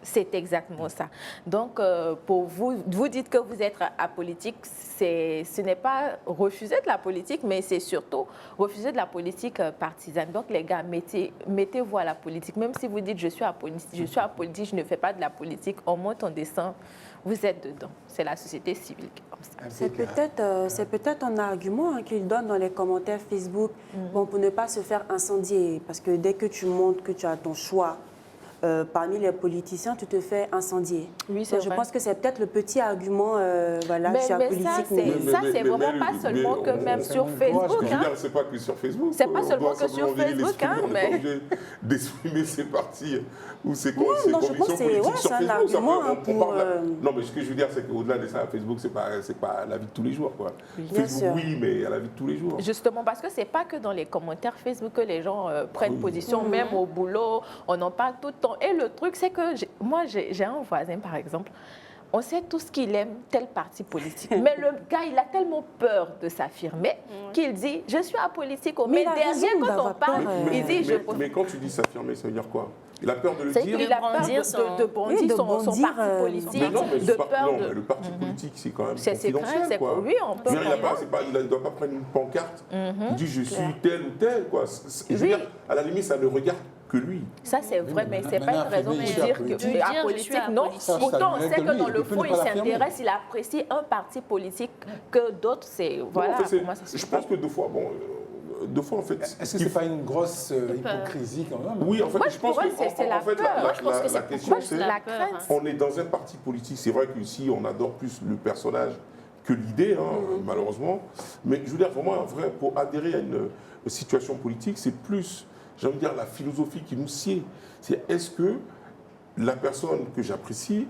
C'est exactement ça. Donc, pour vous dites que vous êtes apolitique, ce n'est pas refuser de la politique, mais c'est surtout refuser de la politique partisane. Donc, les gars, mettez-vous à la politique. Même si vous dites je suis apolitique, je ne fais pas de la politique, on monte, on descend, vous êtes dedans. C'est la société civile qui est comme ça. C'est peut-être un argument qu'il donne dans les commentaires Facebook bon, pour ne pas se faire incendier. Parce que dès que tu montres que tu as ton choix, parmi les politiciens, tu te fais incendier. Oui, c'est vrai. Je pense que c'est peut-être le petit argument, voilà, je suis apolitique. Ça, c'est vraiment pas seulement que même sur Facebook. C'est pas que sur Facebook. C'est pas seulement que sur Facebook, on n'est pas obligé d'exprimer ses partis ou ses convictions politiques sur un Facebook. argument pour... Non, mais ce que je veux dire, c'est qu'au-delà de ça, Facebook, c'est pas la vie de tous les jours, quoi. Bien Facebook, sûr. oui, mais à la vie de tous les jours. Justement, parce que c'est pas que dans les commentaires Facebook que les gens prennent position, même au boulot, on en parle tout le temps. Et le truc, c'est que moi, j'ai un voisin, par exemple, on sait tous qu'il aime tel parti politique. Mais le gars, il a tellement peur de s'affirmer qu'il dit « je suis apolitique ». Mais derrière, quand on parle, il dit « je... » Mais quand tu dis s'affirmer, ça veut dire quoi? Il a peur de le C'est dire. qu'il a peur de brandir son parti politique, de peur de... Le parti politique, c'est quand même C'est confidentiel. secret, Quoi. oui, on peut... Il ne doit pas prendre une pancarte qui dit « je suis tel ou tel ». Je veux dire, à la limite, ça ne regarde que lui. Ça, c'est vrai, mais ce n'est pas une raison de dire que la politique, non. Ça, Pourtant, on ça sait lui que est dans que le lui, fond, il il peut ne pas s'intéresse, il apprécie un parti politique que d'autres, c'est... Voilà, en fait, pour moi, ça je pense que deux fois, en fait... Est-ce que ce n'est pas une grosse hypocrisie quand même? Oui, en fait, moi, je pense que la la question, c'est la crainte. on est dans un parti politique. C'est vrai qu'ici, on adore plus le personnage que l'idée, malheureusement. Mais je veux dire, vraiment, pour adhérer à une situation politique, c'est plus, j'ai envie de dire, la philosophie qui nous sied. C'est est-ce que la personne que j'apprécie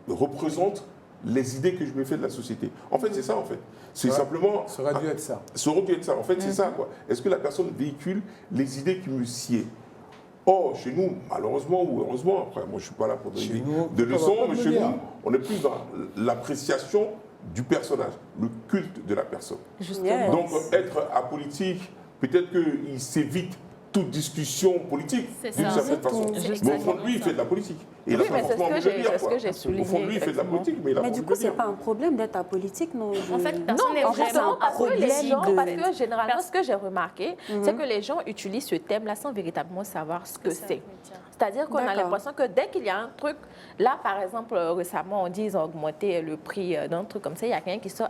représente les idées que je me fais de la société. En fait, c'est ça, en fait. C'est simplement... Ça aurait dû être ça. Ça aurait dû être ça. En fait, c'est ça, quoi. Est-ce que la personne véhicule les idées qui me sied? Or, chez nous, malheureusement ou heureusement, après, moi, je ne suis pas là pour donner des leçons, mais chez nous, on est plus dans l'appréciation du personnage, le culte de la personne. Justement. Donc, être apolitique, peut-être qu'il s'évite toute discussion politique, d'une certaine façon. Mais au fond de lui, il fait de la politique. Et oui, mais c'est ce que j'ai souligné. Au fond de lui, il fait de la politique, mais il a Mais du coup, c'est pas un problème d'être apolitique, non? En fait, personne n'est non, vraiment parce que les gens, apolitique. parce que généralement, ce que j'ai remarqué, c'est que les gens utilisent ce thème-là sans véritablement savoir ce que c'est. C'est-à-dire qu'on a l'impression que dès qu'il y a un truc, là, par exemple, récemment, on dit qu'ils ont augmenté le prix d'un truc comme ça, il y a quelqu'un qui sort,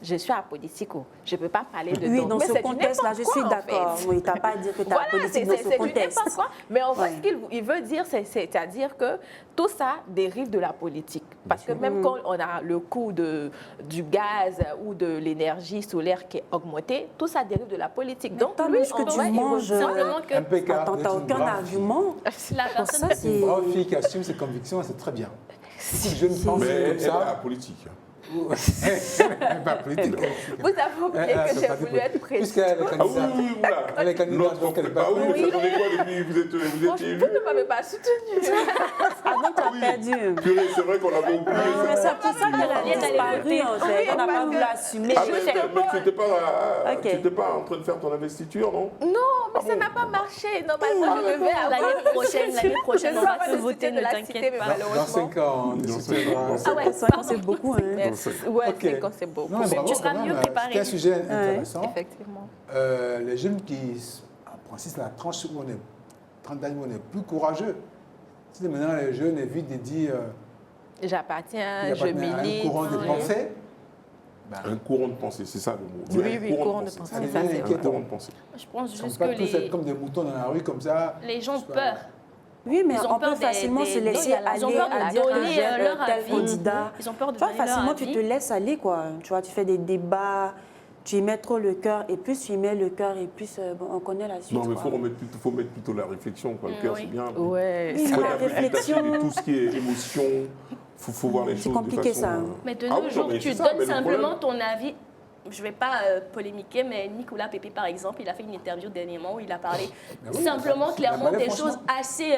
je suis apolitique, je ne peux pas parler de Oui, dans ce contexte-là, je suis d'accord. Oui, tu n'as pas à dire que tu es apolitique dans ce contexte. Mais en fait, ce qu'il veut dire, c'est-à-dire que tout ça dérive de la politique. Parce que même quand on a le coût du gaz ou de l'énergie solaire qui est augmenté, tout ça dérive de la politique. Donc, lui, ce que tu manges, impeccable. tu n'as aucun argument. La personne, C'est une brave fille qui assume ses convictions, c'est très bien. Si je ne pense mais comme elle est ça... apolitique. Pas politique. Vous avez oublié que j'ai voulu être président. Puisqu'elle est candidate. Elle est candidate, donc elle n'est pas... Oui, mais ça donnait quoi depuis vous êtes élu? Vous ne m'avez pas soutenu. Avant, tu as perdu. Purée, c'est vrai qu'on avait oublié. Mais c'est pour ça qu'elle a disparu, en fait. On n'a pas voulu assumer. Mais tu n'étais pas en train de faire ton investiture, non? Non, mais ça n'a pas marché. Normalement, je devais avoir... L'année prochaine, on va te voter, ne t'inquiète pas. Dans 5 ans, on discutera. Ah ouais, 5 ans, c'est beaucoup. Ouais, 5 ans, c'est beaucoup. Tu seras mieux préparé. C'est un sujet intéressant. Effectivement. Les jeunes qui, en principe, c'est la tranche où on est, 30 années où on est plus courageux. Si maintenant les jeunes évitent de dire j'appartiens, je milite. Un courant de pensée. Un courant de pensée, c'est ça le mot. Oui, courant de pensée. Ça devient inquiétant. Je pense On juste ne que peut pas tous être comme des moutons dans la rue comme ça. les gens ont peur. Oui, mais Ils ont on peut peur facilement se laisser aller ils ont peur de à dire donner que j'aime leur tel avis. candidat. Ils ont peur de Tu vois, donner leur facilement, avis. tu te laisses aller, quoi. Tu vois, tu fais des débats, tu y mets trop le cœur, et plus tu y mets le cœur, et plus on connaît la suite. Non, mais quoi. il faut mettre plutôt la réflexion. Quoi. Le cœur, c'est bien. Ouais. Oui, mais la réflexion... Tout ce qui est émotion, il faut voir les choses de façon... C'est compliqué, ça. Mais de nos jours, tu donnes simplement ton avis. Je ne vais pas polémiquer, mais Nicolas Pépé, par exemple, il a fait une interview dernièrement où il a parlé simplement, clairement, des choses assez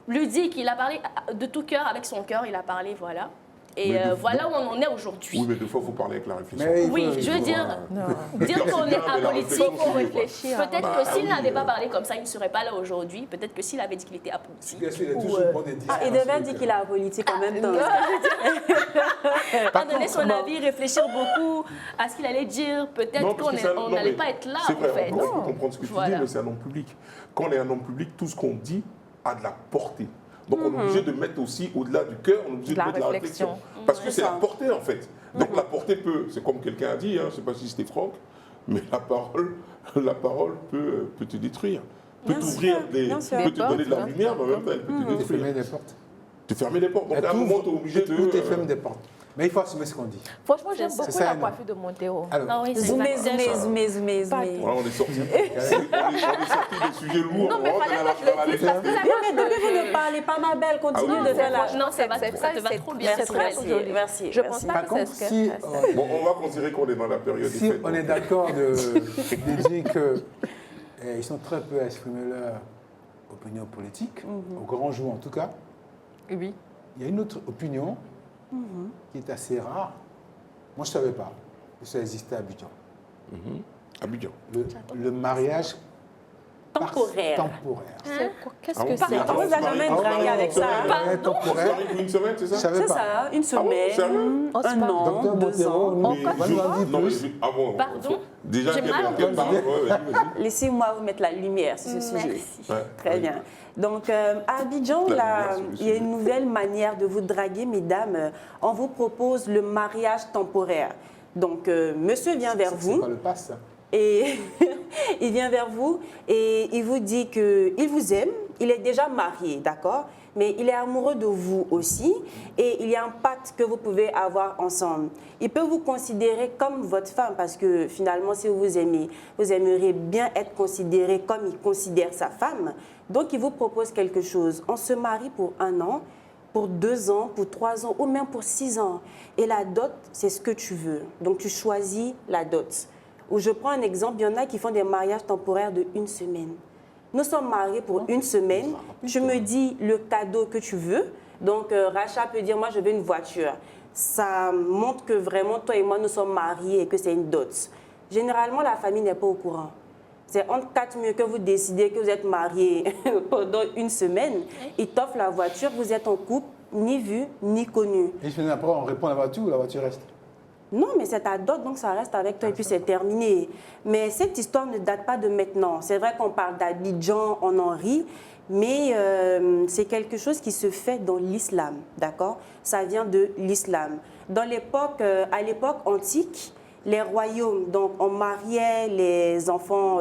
ludiques. Il a parlé de tout cœur, avec son cœur, il a parlé, voilà. Et voilà où on en est aujourd'hui. Oui, mais des fois, il faut parler avec la réflexion. Oui, je veux dire qu'on est apolitique, il faut réfléchir. Peut-être que s'il n'avait pas parlé comme ça, il ne serait pas là aujourd'hui. Peut-être que s'il avait dit qu'il était apolitique. Il devait dire qu'il est apolitique en même temps. Pas donner son avis, réfléchir beaucoup à ce qu'il allait dire. Peut-être qu'on n'allait pas être là, en fait. On peut comprendre ce que tu dis, mais c'est un homme public. Quand on est un homme public, tout ce qu'on dit a de la portée. Donc on est obligé de mettre aussi, au-delà du cœur, on est obligé de mettre la réflexion. Parce que c'est la portée en fait. Donc la portée peut, c'est comme quelqu'un a dit, je ne sais pas si c'était Franck, mais la parole peut te détruire. Peut t'ouvrir, peut te donner de la lumière, mais en même temps elle peut te détruire. Fermer des portes. Te fermer des portes. Donc à un moment tu es obligé de... Tout est fermé des portes. Mais il faut assumer ce qu'on dit. Franchement, j'aime beaucoup la coiffure de Montero. Zoomé. Voilà, on est sorti des sujets lourds. Non, mais fallait pas que je le dise. Mais depuis, vous ne parlez pas, ma belle. Continuez de faire la... Non, ça va trop bien. C'est très joli. Merci. Je pense pas que c'est ce que... Bon, on va considérer qu'on est dans la période des Si fêtes. on est d'accord de dire qu'ils sont très peu à exprimer leur opinion politique, au grand jour en tout cas. Oui. Il y a une autre opinion qui est assez rare. Moi, je ne savais pas que ça existait à Abidjan. Abidjan. Le mariage Temporaire. Temporaire. Qu'est-ce que c'est? On vous a jamais dragué avec ça. Temporaire. Une semaine, c'est ça? Je savais C'est pas. ça, une semaine, sérieux? un an, Docteur 2 ans. Montero, va nous en dire Non, mais plus. ah bon. Pardon? Déjà, J'ai mal quelle entendu. parole? Ouais, vas-y. Laissez-moi vous mettre la lumière sur ce sujet. Merci. Ouais, Très ouais. bien. Donc, à Abidjan, La là, lumière sur le il y a sujet. une nouvelle manière de vous draguer, mesdames. On vous propose le mariage temporaire. Donc, monsieur vient vers C'est vous. pas le pass, ça. Et il vient vers vous et il vous dit qu'il vous aime, il est déjà marié, d'accord? Mais il est amoureux de vous aussi et il y a un pacte que vous pouvez avoir ensemble. Il peut vous considérer comme votre femme parce que finalement, si vous vous aimez, vous aimeriez bien être considéré comme il considère sa femme. Donc, il vous propose quelque chose. On se marie pour 1 an, pour 2 ans, pour 3 ans ou même pour 6 ans. Et la dot, c'est ce que tu veux. Donc, tu choisis la dot. Ou je prends un exemple, il y en a qui font des mariages temporaires de 1 semaine. Nous sommes mariés pour 1 semaine. Tu me dis le cadeau que tu veux. Donc, Racha peut dire, moi, je veux une voiture. Ça montre que vraiment, toi et moi, nous sommes mariés et que c'est une dot. Généralement, la famille n'est pas au courant. C'est entre 4 murs que vous décidez que vous êtes mariés pendant 1 semaine. Ils t'offrent la voiture, vous êtes en couple, ni vu, ni connu. Et finalement, après, on répond à la voiture ou la voiture reste? Non, mais c'est ta dot, donc ça reste avec toi et puis c'est terminé. Mais cette histoire ne date pas de maintenant. C'est vrai qu'on parle d'Abidjan, on en rit, mais c'est quelque chose qui se fait dans l'islam, d'accord? Ça vient de l'islam. À l'époque antique, les royaumes, donc on mariait les enfants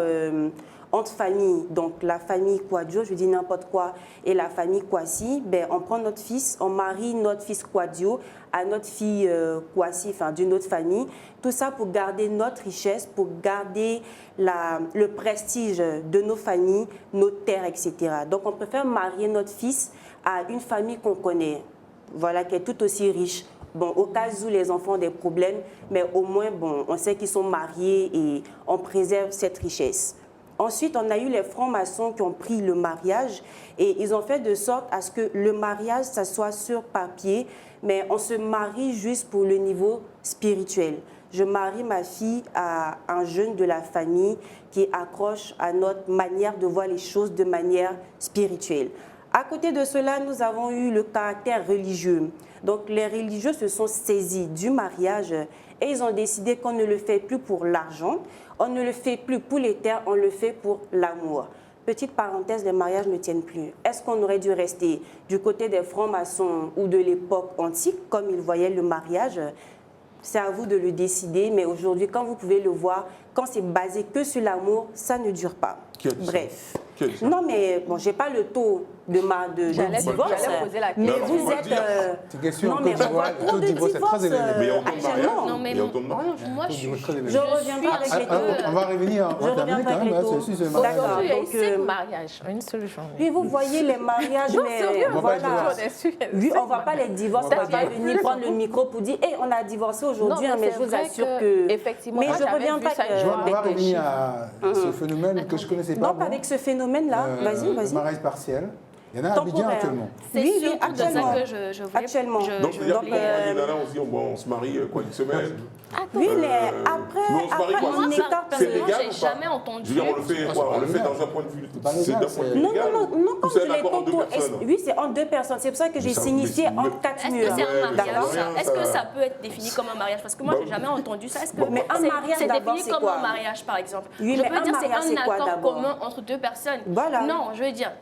entre familles, donc la famille Kwadjo, je dis n'importe quoi, et la famille Kwasi, ben, on prend notre fils, on marie notre fils Kwadjo à notre fille Kwasi, enfin d'une autre famille. Tout ça pour garder notre richesse, pour garder le prestige de nos familles, nos terres, etc. Donc on préfère marier notre fils à une famille qu'on connaît, voilà, qui est tout aussi riche. Bon, au cas où les enfants ont des problèmes, mais au moins, bon, on sait qu'ils sont mariés et on préserve cette richesse. Ensuite, on a eu les francs-maçons qui ont pris le mariage et ils ont fait de sorte à ce que le mariage, ça soit sur papier, mais on se marie juste pour le niveau spirituel. Je marie ma fille à un jeune de la famille qui accroche à notre manière de voir les choses de manière spirituelle. À côté de cela, nous avons eu le caractère religieux. Donc, les religieux se sont saisis du mariage et ils ont décidé qu'on ne le fait plus pour l'argent, on ne le fait plus pour les terres, on le fait pour l'amour. Petite parenthèse, les mariages ne tiennent plus. Est-ce qu'on aurait dû rester du côté des francs-maçons ou de l'époque antique, comme ils voyaient le mariage? C'est à vous de le décider, mais aujourd'hui, quand vous pouvez le voir, quand c'est basé que sur l'amour, ça ne dure pas. Bref. Non, mais bon, j'ai pas le taux de divorce. Mais vous êtes. C'est question non, en mais Côte d'Ivoire. Le taux de divorce est très élevé. Mais il y a autant de mariages. Non, mais moi, je reviendrai avec les taux. On va revenir en terminer quand même. D'accord. Il y a eu 5 mariages, une seule journée. Puis vous voyez les mariages, mais voilà. Oui, on ne voit pas les divorces. On ne va pas venir prendre le micro pour dire, hey, on a divorcé aujourd'hui, mais je vous assure que. Effectivement, mais je reviens pas. On va revenir à ce phénomène que je ne connaissais pas. Non, pas avec ce phénomène-là. Vas-y. Le mariage partiel. Il y en a à Abidjan actuellement. Oui, actuellement. C'est ça que je voulais. Actuellement. Donc, c'est-à-dire que on se dit, on se marie quoi, 1 semaine? Oui, mais après Moi, personnellement, j'ai jamais entendu. Je veux dire, on le fait dans un point de vue. C'est d'un point de vue légal. Non, comme je l'ai tantôt. Oui, c'est en 2 personnes. C'est pour ça que j'ai signifié en 4 murs. Est-ce que c'est un mariage? Est-ce que ça peut être défini comme un mariage? Parce que moi, j'ai jamais entendu ça. Est-ce que mais un mariage c'est d'abord, défini c'est comme quoi? un mariage, par exemple? Oui, Je mais peux un dire c'est mariage, c'est un quoi accord d'abord? commun entre 2 personnes. Voilà. Non, je veux dire,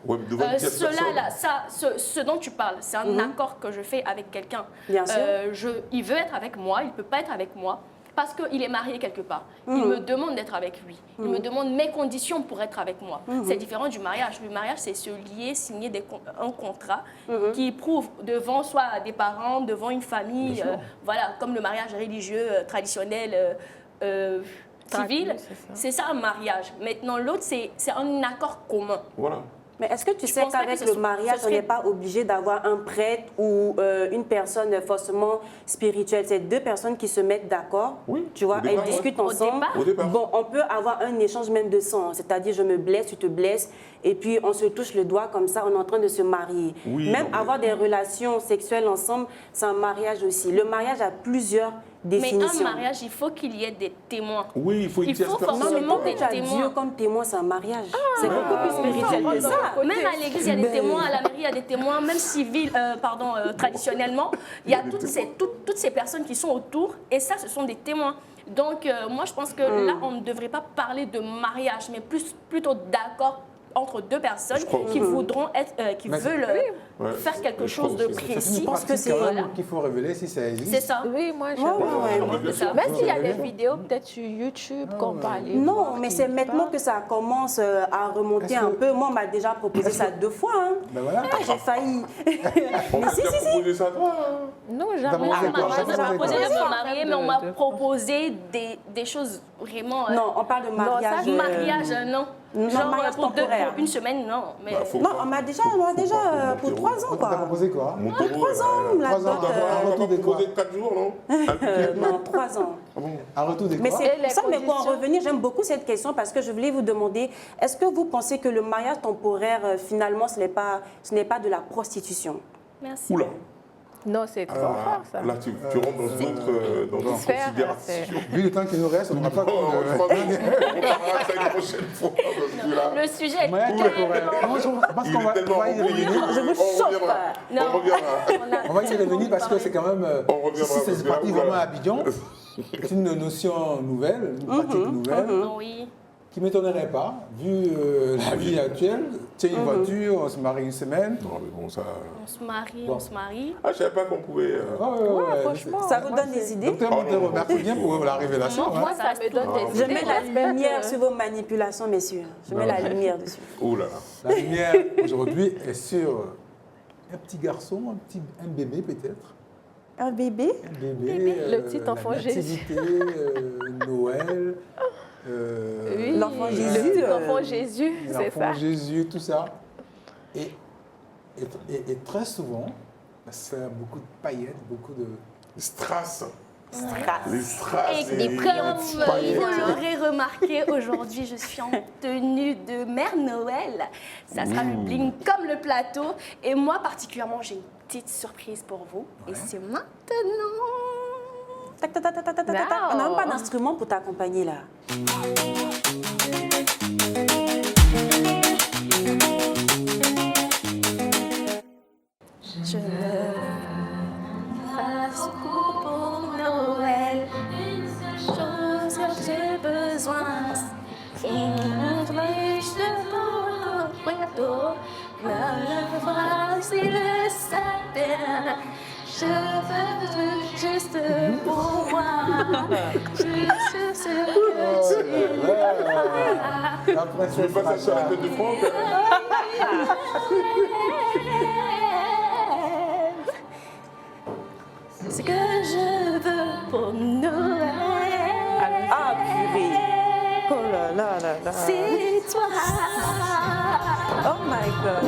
cela là, ce dont tu parles, c'est un accord que je fais avec quelqu'un. Bien sûr. Il veut être avec moi, il ne peut pas être avec moi. Parce qu'il est marié quelque part. Il me demande d'être avec lui. Il me demande mes conditions pour être avec moi. C'est différent du mariage. Le mariage, c'est se lier, signer un contrat qui prouve devant soit des parents, devant une famille, voilà, comme le mariage religieux, traditionnel, civil. C'est ça un mariage. Maintenant, l'autre, c'est un accord commun. Voilà. Mais est-ce que tu sais qu'avec le mariage, on n'est pas obligé d'avoir un prêtre ou une personne forcément spirituelle? C'est 2 personnes qui se mettent d'accord, tu vois, elles discutent ensemble. Bon, on peut avoir un échange même de sang, c'est-à-dire je me blesse, tu te blesses, et puis on se touche le doigt comme ça, on est en train de se marier. Même avoir des relations sexuelles ensemble, c'est un mariage aussi. Le mariage a plusieurs définition. Mais un mariage, il faut qu'il y ait des témoins. Oui, il faut une tierce personne. Non, mais forcément pourquoi des tu as témoins. Dieu comme témoin, c'est un mariage. C'est beaucoup plus spirituel que ça. Même à l'église, il y a des témoins, à la mairie, il y a des témoins, même traditionnellement, il y a toutes ces personnes qui sont autour, et ça, ce sont des témoins. Donc, moi, je pense que là, on ne devrait pas parler de mariage, mais plutôt d'accord entre deux personnes qui voudront faire quelque chose de précis. Je pense que c'est qu'il faut révéler si ça existe. C'est ça. Oui, moi, je pense ça. Même s'il y a des vidéos peut-être sur YouTube qu'on peut aller Non, voir, mais c'est maintenant que ça commence à remonter un peu. Moi, on m'a déjà proposé ça 2 fois. Hein. Ben voilà. J'ai failli. On m'a déjà proposé ça, toi. Non, jamais. On m'a pas proposé de me marier, mais on m'a proposé des choses vraiment... Non, on parle de mariage. Mariage, non. Genre mariage pour temporaire. Une semaine, non. Mais... Non, on m'a déjà pour 3 ans, On t'a quoi. proposé quoi? 3 ans, la 3 ans. dot. Un retour de quoi? 4 jours, non? Non, 3 ans. Un retour de quoi? Mais c'est ça, mais pour en revenir, j'aime beaucoup cette question parce que je voulais vous demander, est-ce que vous pensez que le mariage temporaire, finalement, ce n'est pas de la prostitution? Merci. Oula. Non, c'est trop fort, ça. Là, tu rentres dans une considération. Vu le temps qu'il nous reste, on n'aura pas On verra ça une prochaine fois. Le sujet est parce qu'on va y revenir. Je vous chauffe. On va y revenir parce que c'est quand même, si c'est parti vraiment à Abidjan, c'est une notion nouvelle, une pratique nouvelle, Oui. qui ne m'étonnerait pas, vu la vie actuelle. Tiens, une voiture, on se marie une semaine. Non, mais bon, ça... On se marie. Ah, je savais pas qu'on pouvait... Franchement. Ça vous donne des idées? Docteur Montero, merci bien pour la révélation. Moi, ça me donne des Je idées. mets la lumière sur vos manipulations, messieurs. Je mets la lumière dessus. Oh là là. La lumière, aujourd'hui, est sur un petit garçon, un bébé peut-être. Un bébé? Un bébé, Le petit enfant Jésus. Noël. Oui, l'enfant le Jésus. petit enfant Jésus, c'est ça. L'enfant Jésus, tout ça. Et très souvent, ça a beaucoup de paillettes, beaucoup de... Strass. Strass. Les strass. Et comme vous l'aurez remarqué, aujourd'hui, je suis en tenue de Mère Noël. Ça sera le bling comme le plateau. Et moi, particulièrement, j'ai une petite surprise pour vous. Et c'est maintenant. Tac, tac, tac, tac, tac, tac, tac. On n'a même pas d'instrument pour t'accompagner là. Je fasse pour Noël une chose que j'ai besoin. Une flèche de poitou, me voici le sapin. Je veux juste pour moi, juste ce que tu as. La princesse Tu veux pas ça sur la tête de Franck? Ce que je veux pour Noël. Ah, purée. Oh là là là là. C'est toi. Oh my God.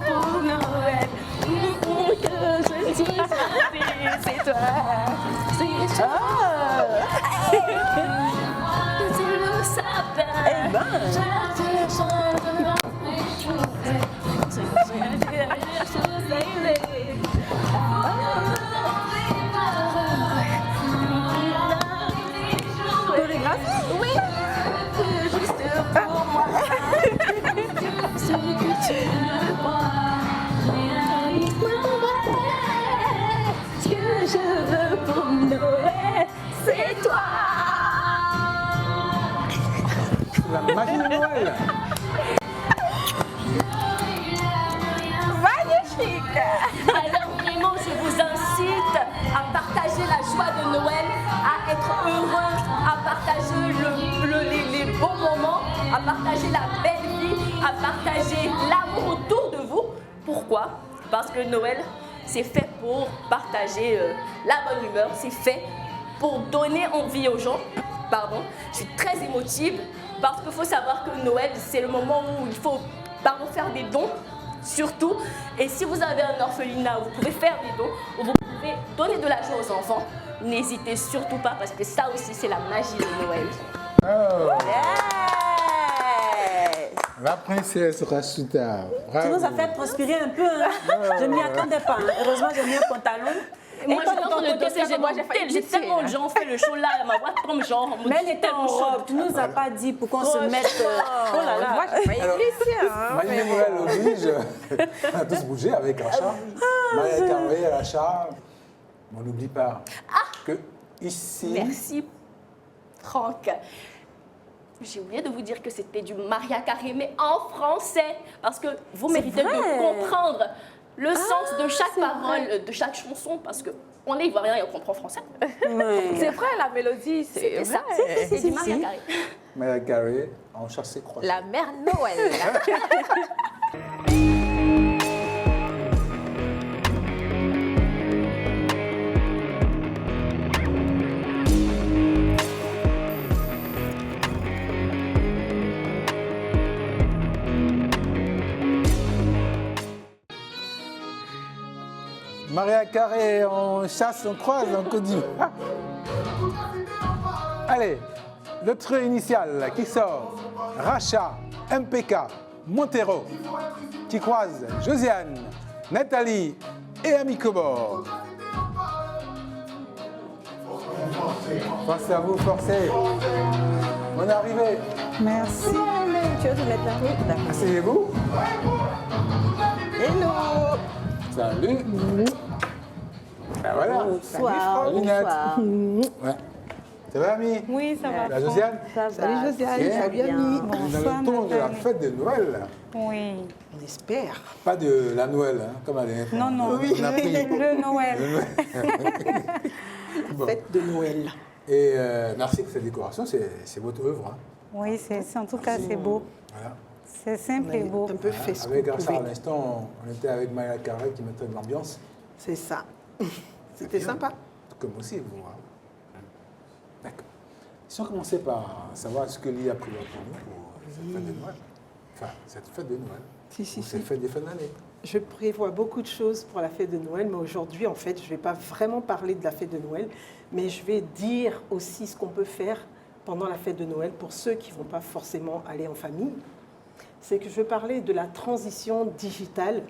Pour Noël. Que je dis c'est toi. C'est toi. C'est le sapin. Eh ben. Je chante. Oui, juste pour moi. Ce que tu veux ce que je veux pour Noël, c'est toi. La magie de Noël. Magnifique. Alors vraiment, je vous incite à partager la joie de Noël, à être heureux, à partager les bons moments, à partager la belle vie, à partager l'amour autour de vous. Pourquoi? Parce que Noël, c'est fait pour partager la bonne humeur, c'est fait pour donner envie aux gens. Pardon, je suis très émotive parce qu'il faut savoir que Noël, c'est le moment où il faut faire des dons. Surtout, et si vous avez un orphelinat, vous pouvez faire des dons, ou vous pouvez donner de l'argent aux enfants, n'hésitez surtout pas parce que ça aussi c'est la magie de Noël. Oh. Yeah. La princesse Rachita. Sinon, ça fait transpirer un peu. Hein. Je ne m'y attendais pas. Hein. Heureusement, j'ai mis un pantalon. Moi, je pense que j'ai tellement genre fait le show là, ma voix tombe genre. Mais elle était en robe. Tu nous as pas dit pour qu'on se mette. Oh là là. Moi, j'ai failli glisser. Marie-Noël oblige. On a tous bougé avec Racha. Maria Carré, Racha. On n'oublie pas que ici. Merci, Franck. J'ai oublié de vous dire que c'était du Maria Carré, mais en français. Parce que vous méritez de comprendre le sens de chaque parole, de chaque chanson, parce qu'on est ivoirien et on comprend français. C'est vrai, la mélodie, c'est ça. C'est du Maria Carré. Maria Carré, on cherche ses croches. La mère Noël. Maria Carré, on chasse, on croise en Côte d'Ivoire. Allez, le trait initial qui sort. Racha, MPK, Montero, qui croise Josiane, Nathalie et Ami Cobor. Forcez à vous, forcez. On est arrivé. Merci. Tu veux te mettre là? Oui, asseyez-vous. Hello. Salut. Ben voilà. Bonsoir. Bonsoir. Ouais. Ça va, Ami? Oui, ça va. La Josiane? Ça va. Salut Josiane. Bien. Salut Ami. Vous avez le ton de la fête de Noël. Oui. On espère. Pas de la Noël, hein, comme elle est. Non, non, On a pris. le Noël. Bon. Fête de Noël. Et merci pour cette décoration, c'est votre œuvre. Hein. Oui, en tout cas, c'est beau. Voilà. C'est simple et beau. Un peu fait ce Avec qu'on Racha, à pouvait. l'instant, on était avec Maria Carré qui mettait de l'ambiance. C'est ça. C'était sympa. Comme aussi, vous. Hein. D'accord. Si on commençait par savoir ce que l'IA a prévu pour nous pour cette fête de Noël. Enfin, cette fête de Noël. Si. Cette fête des fins d'année. Je prévois beaucoup de choses pour la fête de Noël, mais aujourd'hui, en fait, je ne vais pas vraiment parler de la fête de Noël, mais je vais dire aussi ce qu'on peut faire pendant la fête de Noël pour ceux qui ne vont pas forcément aller en famille. C'est que je vais parler de la transition digitale.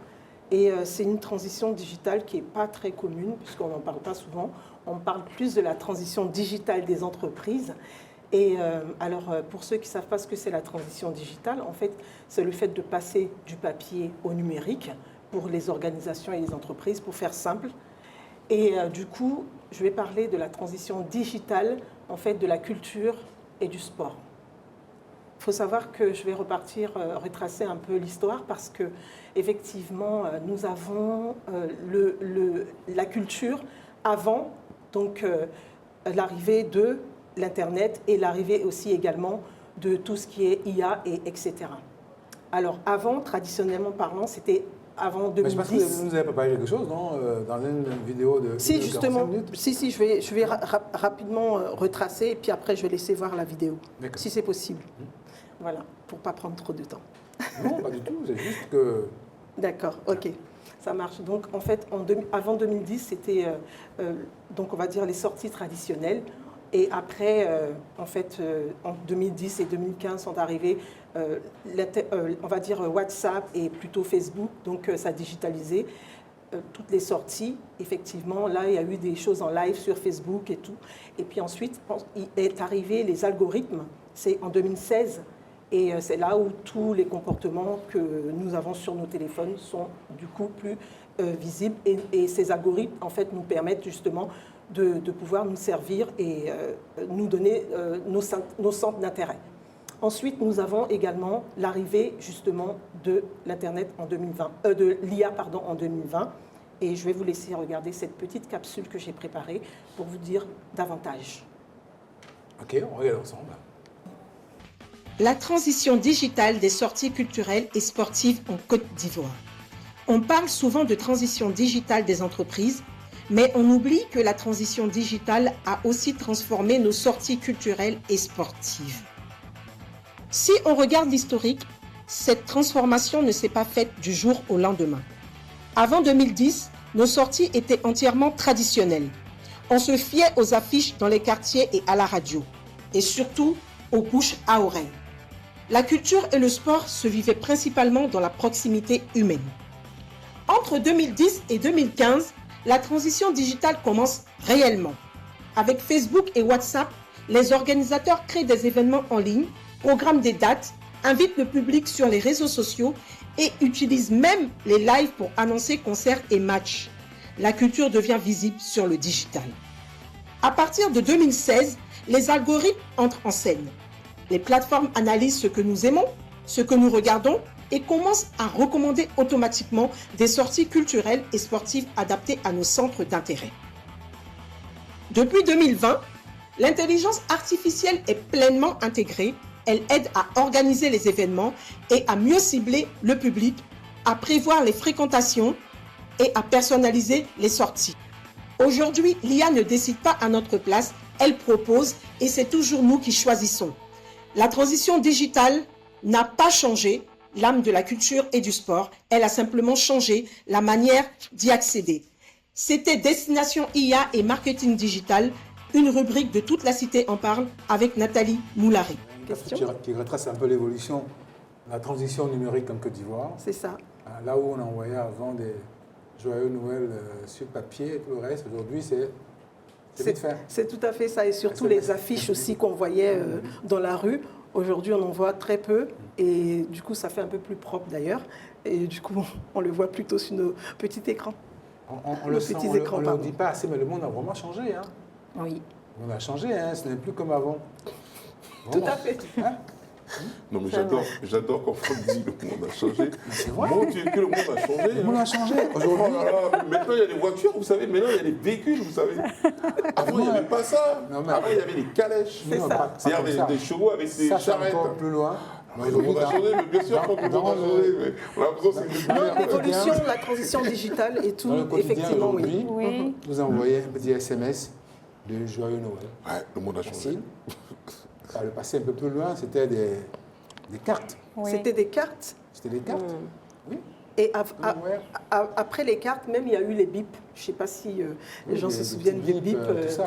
Et c'est une transition digitale qui n'est pas très commune, puisqu'on n'en parle pas souvent. On parle plus de la transition digitale des entreprises. Et pour ceux qui ne savent pas ce que c'est la transition digitale, en fait, c'est le fait de passer du papier au numérique pour les organisations et les entreprises, pour faire simple. Et du coup, je vais parler de la transition digitale, en fait, de la culture et du sport. Il faut savoir que je vais retracer un peu l'histoire parce que effectivement, nous avons la culture avant donc l'arrivée de l'Internet et l'arrivée aussi également de tout ce qui est IA et etc. Alors avant, traditionnellement parlant, c'était avant 2010. Mais je pense que vous nous avez préparé quelque chose, non, dans une vidéo de si, justement, 45 minutes. Si, je vais rapidement retracer et puis après je vais laisser voir la vidéo, si c'est possible. Voilà, pour ne pas prendre trop de temps. Non, pas du tout, c'est juste que... D'accord, ok, ça marche. Donc en fait, avant 2010, c'était, donc on va dire les sorties traditionnelles. Et après, en fait, en 2010 et 2015 sont arrivés, on va dire WhatsApp et plutôt Facebook, donc ça a digitalisé toutes les sorties. Effectivement, là, il y a eu des choses en live sur Facebook et tout. Et puis ensuite, il est arrivé les algorithmes, c'est en 2016. Et c'est là où tous les comportements que nous avons sur nos téléphones sont du coup plus visibles. Et ces algorithmes, en fait, nous permettent justement de pouvoir nous servir et nous donner nos centres d'intérêt. Ensuite, nous avons également l'arrivée justement de l'Internet en 2020, de l'IA pardon, en 2020. Et je vais vous laisser regarder cette petite capsule que j'ai préparée pour vous dire davantage. Ok, on regarde ensemble. La transition digitale des sorties culturelles et sportives en Côte d'Ivoire. On parle souvent de transition digitale des entreprises, mais on oublie que la transition digitale a aussi transformé nos sorties culturelles et sportives. Si on regarde l'historique, cette transformation ne s'est pas faite du jour au lendemain. Avant 2010, nos sorties étaient entièrement traditionnelles. On se fiait aux affiches dans les quartiers et à la radio, et surtout aux bouches à oreille. la culture et le sport se vivaient principalement dans la proximité humaine. Entre 2010 et 2015, la transition digitale commence réellement. Avec Facebook et WhatsApp, les organisateurs créent des événements en ligne, programment des dates, invitent le public sur les réseaux sociaux et utilisent même les lives pour annoncer concerts et matchs. La culture devient visible sur le digital. À partir de 2016, les algorithmes entrent en scène. Les plateformes analysent ce que nous aimons, ce que nous regardons et commencent à recommander automatiquement des sorties culturelles et sportives adaptées à nos centres d'intérêt. Depuis 2020, l'intelligence artificielle est pleinement intégrée. Elle aide à organiser les événements et à mieux cibler le public, à prévoir les fréquentations et à personnaliser les sorties. Aujourd'hui, l'IA ne décide pas à notre place, elle propose et c'est toujours nous qui choisissons. La transition digitale n'a pas changé l'âme de la culture et du sport, elle a simplement changé la manière d'y accéder. C'était Destination IA et Marketing Digital, une rubrique de Toute la Cité en parle avec Nathalie Moulary. Qui retrace un peu l'évolution, la transition numérique en Côte d'Ivoire. C'est ça. Là où on envoyait avant des joyeux Noël sur papier et tout le reste, aujourd'hui c'est tout à fait ça. Et surtout les affiches aussi qu'on voyait dans la rue. Aujourd'hui, on en voit très peu et du coup, ça fait un peu plus propre d'ailleurs. Et du coup, on le voit plutôt sur nos petits écrans. On le dit pas assez, mais le monde a vraiment changé. Hein. Oui. Le monde a changé, hein, ce n'est plus comme avant. Tout à fait. Hein? Non, mais j'adore quand Franck dit le monde a changé. Mon Dieu, que le monde a changé. Le monde a changé. Aujourd'hui, maintenant, il y a des voitures, vous savez. Maintenant, il y a des véhicules, vous savez. Avant, il n'y avait pas ça. Avant, il y avait des calèches. C'est-à-dire des chevaux avec des charrettes. Encore plus loin. Le monde a changé, mais bien sûr, quand le monde a changé. L'évolution, la transition digitale et tout, dans le quotidien, effectivement, oui. Vous envoyez un petit SMS de joyeux Noël. Ouais, le monde a changé. Le passé un peu plus loin, c'était des cartes. Oui. C'était des cartes. C'était des cartes. Oui. Et après les cartes, même il y a eu les bips. Je ne sais pas si les gens se souviennent des bips.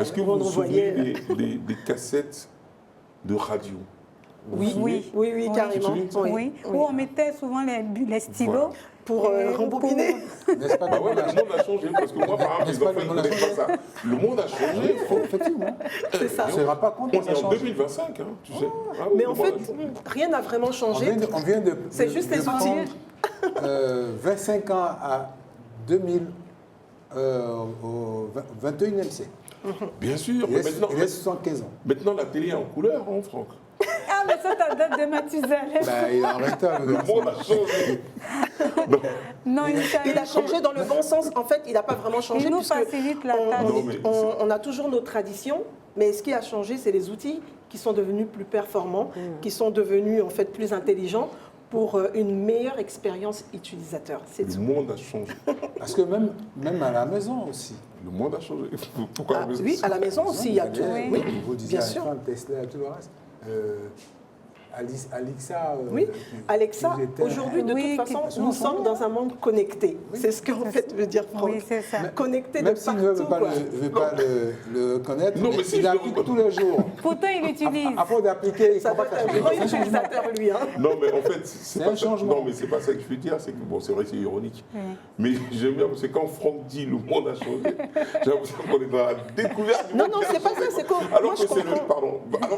Est-ce que vous vous souvenez des cassettes de radio? Oui, carrément. Oui. Où on mettait souvent les stylos. Voilà. Pour rembobiner. N'est-ce pas? Le monde a changé, parce que moi, par exemple, les enfants, ils ne connaissent pas ça. Le monde a changé. Effectivement. C'est ça. On ne se rendra pas compte On que ça est en change. 2025, hein, tu sais. Mais en fait, rien n'a vraiment changé. C'est juste les outils. 25 ans à 2000, au 21e siècle. Bien sûr. Il reste 75 ans. Maintenant, la télé est en couleur, hein, Franck. Ah, mais ça date de Mathusalem. Il est en retard. Le monde a changé. Non, il a changé dans le bon sens. En fait, il n'a pas vraiment changé. Il nous facilite la tâche. On a toujours nos traditions, mais ce qui a changé, c'est les outils qui sont devenus plus performants, qui sont devenus en fait plus intelligents pour une meilleure expérience utilisateur. Le monde a changé. Parce que même à la maison aussi. Le monde a changé. Pourquoi à la maison? Oui, à la maison aussi, il y a tout. Oui, vous disiez bien sûr. Tesla et tout le reste. Alexa. Oui, Alexa, aujourd'hui, de toute façon, nous sommes dans un monde connecté. Oui. C'est ce qu'en fait veut dire Franck. Oui, c'est ça. Connecté même de s'il partout. ne veut pas le connaître, non, mais si il l'applique tous les jours. Pourtant, il l'utilise. À force d'appliquer, il ça va être un grand utilisateur, lui. Hein. Non, mais en fait, c'est un changement. Non, mais c'est pas ça que je veux dire. C'est que, bon, c'est vrai que c'est ironique. Mais j'aime bien, parce que quand Franck dit le monde a changé, j'ai l'impression qu'on est dans la découverte du monde. Non, c'est pas ça. C'est quoi? Alors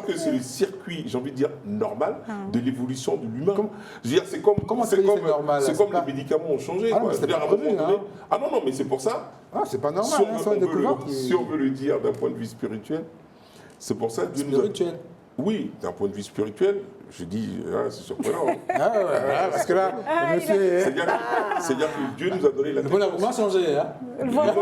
que c'est le circuit, j'ai envie de dire, normal de l'évolution de l'humain. Je veux dire, c'est comme les médicaments ont changé. Ah, quoi. c'est pas prévu, hein. Ah non, mais c'est pour ça. Ah, c'est pas normal. Si on veut le dire d'un point de vue spirituel, c'est pour ça que Dieu nous a... Oui, d'un point de vue spirituel, je dis, c'est surprenant. Parce que là, monsieur... C'est-à-dire que Dieu nous a donné la Le monde a vraiment changé. Hein. Non, mais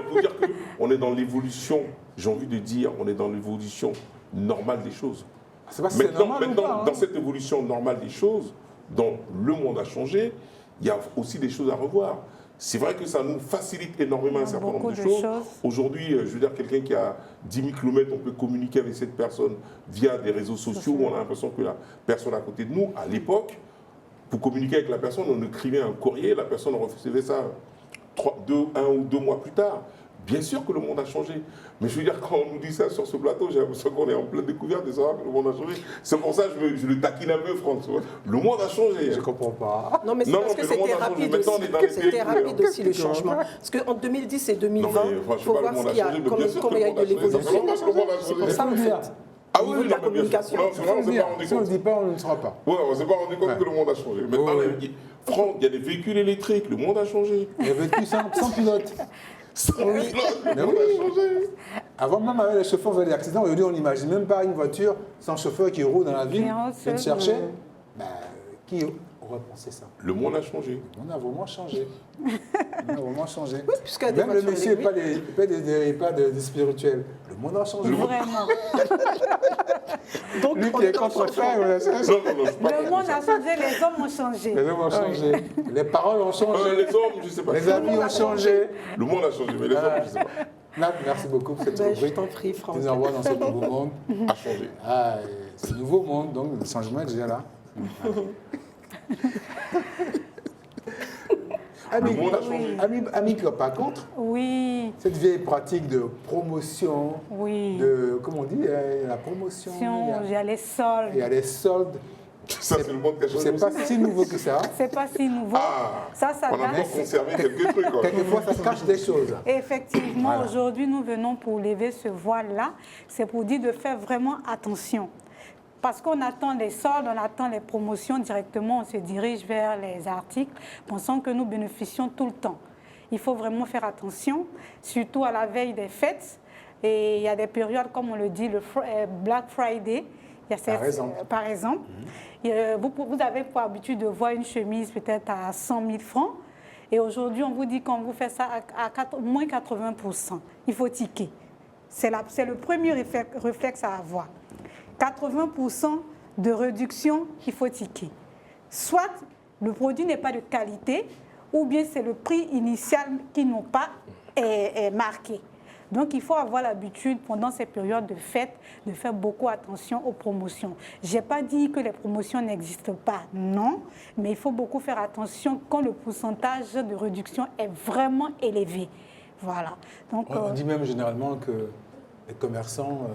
pour dire qu'on est dans l'évolution, j'ai envie de dire, on est dans l'évolution normale des choses. Maintenant, dans cette évolution normale des choses, dont le monde a changé, il y a aussi des choses à revoir. C'est vrai que ça nous facilite énormément un certain nombre de choses. Aujourd'hui, je veux dire, quelqu'un qui a 10 000 km, on peut communiquer avec cette personne via des réseaux sociaux où on a l'impression que la personne à côté de nous, à l'époque, pour communiquer avec la personne, on écrivait un courrier, la personne recevait ça 1 ou 2 mois plus tard. Bien sûr que le monde a changé. Mais je veux dire, quand on nous dit ça sur ce plateau, j'ai l'impression qu'on est en pleine découverte de savoir que le monde a changé. C'est pour ça que je le taquine un peu, François. Le monde a changé. Je comprends pas. Non, mais c'est parce que c'était rapide aussi. C'était rapide aussi le changement. Parce qu'en 2010 et 2020, il faut voir comment il y a eu de l'évolution. C'est pour ça, en fait. Ah oui, la communication. Si on ne dit pas, on ne sera pas. Oui, on ne s'est pas rendu compte que le monde a changé. Maintenant, Franck, il y a des véhicules électriques, le monde a changé. Il y a des véhicules sans pilote. Oui. Mais oui. A changé. Avant même, avec les chauffeurs faisaient des accidents, aujourd'hui, on n'imagine même pas une voiture sans chauffeur qui roule dans la ville, vient te chercher. Qui aurait pensé ça? Le monde a changé. Le monde a vraiment changé. Le monde a vraiment changé. Oui, même le monsieur n'est pas de spirituel. Le monde a changé. Vraiment. Donc, lui qui est contre ça, le monde a changé, les hommes ont changé. Les hommes ont changé. Les paroles ont changé. Les hommes, je ne sais pas. Les avis ont changé. Le monde a changé, mais les hommes, je ne sais pas. Nat, merci beaucoup pour cette rubrique. Je t'en prie, Franck. Tu nous envoies dans ce nouveau monde. A changé. C'est un nouveau monde, donc le changement est déjà là. Amic, par contre, cette vieille pratique de promotion, de, comment on dit, la promotion, il y a les soldes. Il y a les soldes. Ça, c'est le monde qui a changé. C'est pas si nouveau que ça. C'est pas si nouveau. Ça on a encore conservé quelques trucs. Quelquefois, ça se cache des choses. Effectivement, aujourd'hui, nous venons pour lever ce voile-là. C'est pour dire de faire vraiment attention. Parce qu'on attend les soldes, on attend les promotions directement, on se dirige vers les articles, pensant que nous bénéficions tout le temps. Il faut vraiment faire attention, surtout à la veille des fêtes. Et il y a des périodes, comme on le dit, le Black Friday. Il y a par exemple. Vous avez pour habitude de voir une chemise peut-être à 100 000 francs. Et aujourd'hui, on vous dit qu'on vous fait ça à moins 80%. Il faut ticker. C'est le premier réflexe à avoir. 80% de réduction, il faut ticker. Soit le produit n'est pas de qualité, ou bien c'est le prix initial qui n'ont pas marqué. Donc, il faut avoir l'habitude, pendant ces périodes de fête, de faire beaucoup attention aux promotions. Je n'ai pas dit que les promotions n'existent pas, non, mais il faut beaucoup faire attention quand le pourcentage de réduction est vraiment élevé. Voilà. Donc, on dit même généralement que les commerçants...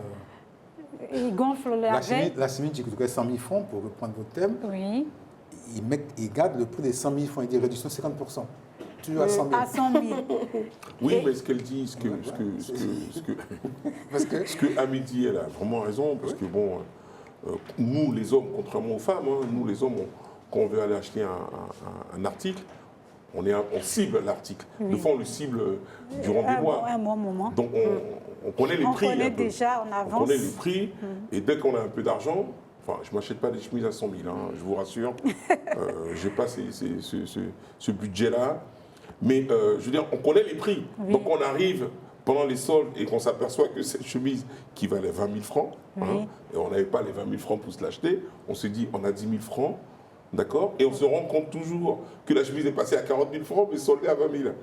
ils gonflent la veille. La chemise qui coûterait 100 000 francs, pour reprendre votre thème, oui. Ils gardent le prix des 100 000 francs, ils disent réduction de 50%. Toujours à 100 000. À 100 000. Oui, mais ce qu'elle dit, ce que Ami dit, elle a vraiment raison, parce que bon, nous les hommes, contrairement aux femmes, nous les hommes, quand on veut aller acheter un article, on cible l'article. Oui. Des fois, on le cible durant des mois. Un bon moment. Donc, on connaît les prix. On connaît déjà en avance. On connaît les prix, et dès qu'on a un peu d'argent, enfin, je ne m'achète pas des chemises à 100 000, je vous rassure. Je n'ai pas ce budget-là. Mais je veux dire, on connaît les prix. Oui. Donc on arrive pendant les soldes et qu'on s'aperçoit que cette chemise qui valait 20 000 francs, et on n'avait pas les 20 000 francs pour se l'acheter, on se dit on a 10 000 francs, d'accord? Et on se rend compte toujours que la chemise est passée à 40 000 francs, mais soldée à 20 000.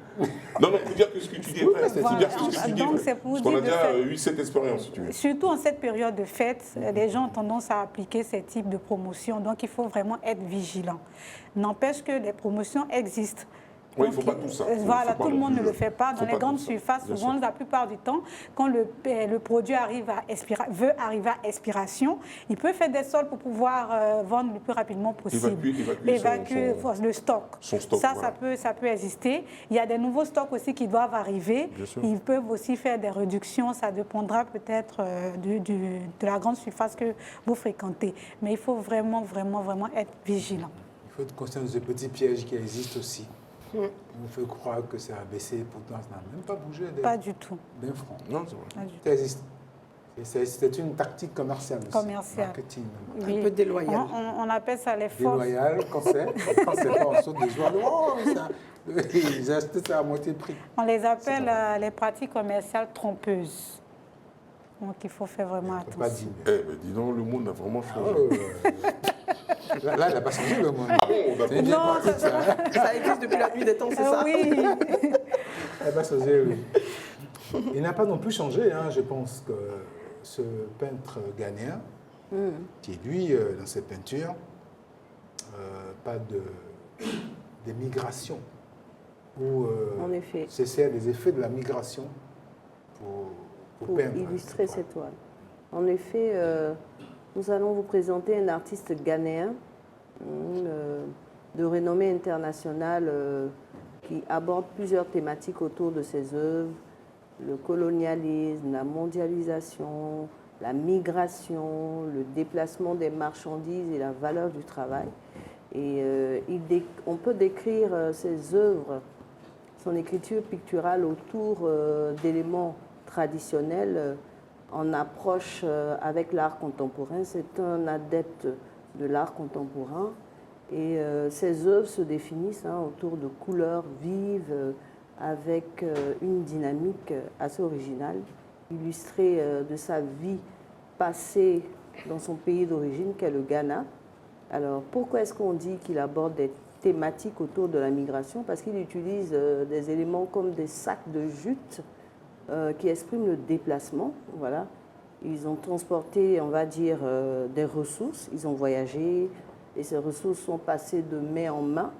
Non, il faut dire que ce que tu dis est vrai. Voilà. Dire que ce que tu dis est vrai. Parce qu'on a déjà eu cette expérience, si tu veux. Surtout en cette période de fête, les gens ont tendance à appliquer ces types de promotions. Donc il faut vraiment être vigilant. N'empêche que les promotions existent. Oui, il ne faut pas tout ça. Voilà, tout le monde ne le fait pas. Dans les grandes surfaces, souvent, la plupart du temps, quand le produit veut arriver à expiration, il peut faire des soldes pour pouvoir vendre le plus rapidement possible. Évacuer le stock. Ça peut exister. Il y a des nouveaux stocks aussi qui doivent arriver. Ils peuvent aussi faire des réductions. Ça dépendra peut-être de la grande surface que vous fréquentez. Mais il faut vraiment, vraiment, vraiment être vigilant. Il faut être conscient de ce petit piège qui existe aussi. On fait croire que ça a baissé, pourtant ça n'a même pas bougé. Pas du tout. D'un franc. Non, c'est vrai. Ça existe. C'est une tactique commerciale aussi. Marketing. Oui. Un peu déloyale. On appelle ça les forces. Déloyale, quand c'est pas en saute de joie. Oh, ils achètent ça à moitié prix. On les appelle les pratiques commerciales trompeuses. Donc il faut faire vraiment attention. Dis donc, le monde a vraiment changé. Là, il n'a pas changé le monde. Ah bon, non, ça existe depuis la nuit des temps, c'est ça? Oui. Il n'a pas changé, oui. Il n'a pas non plus changé, je pense que ce peintre ghanéen, qui lui, dans ses peintures, pas des migrations, où c'est des effets de la migration pour peindre illustrer cette toile. En effet, nous allons vous présenter un artiste ghanéen de renommée internationale qui aborde plusieurs thématiques autour de ses œuvres, le colonialisme, la mondialisation, la migration, le déplacement des marchandises et la valeur du travail. Et on peut décrire ses œuvres, son écriture picturale autour d'éléments traditionnels en approche avec l'art contemporain. C'est un adepte de l'art contemporain et ses œuvres se définissent autour de couleurs vives avec une dynamique assez originale, illustrée de sa vie passée dans son pays d'origine qu'est le Ghana. Alors pourquoi est-ce qu'on dit qu'il aborde des thématiques autour de la migration? Parce qu'il utilise des éléments comme des sacs de jute qui expriment le déplacement. Voilà. Ils ont transporté, on va dire, des ressources, ils ont voyagé, et ces ressources sont passées de main en main,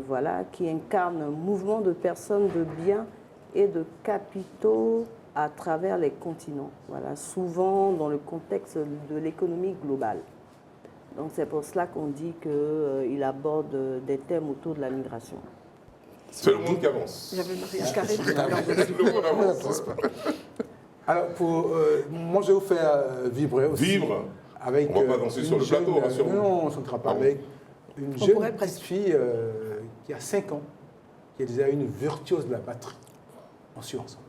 voilà, qui incarnent un mouvement de personnes, de biens et de capitaux à travers les continents, voilà, souvent dans le contexte de l'économie globale. Donc c'est pour cela qu'on dit qu'il aborde des thèmes autour de la migration. C'est le monde qui avance. J'avais Maria Carré tout à Le monde avance. Alors, moi, je vais vous faire vibrer aussi. Vivre. Avec, on ne va pas danser sur le plateau, rassure-moi. Non, on ne chantera pas avec une jeune petite fille qui a 5 ans, qui est déjà une virtuose de la batterie. On suit ensemble.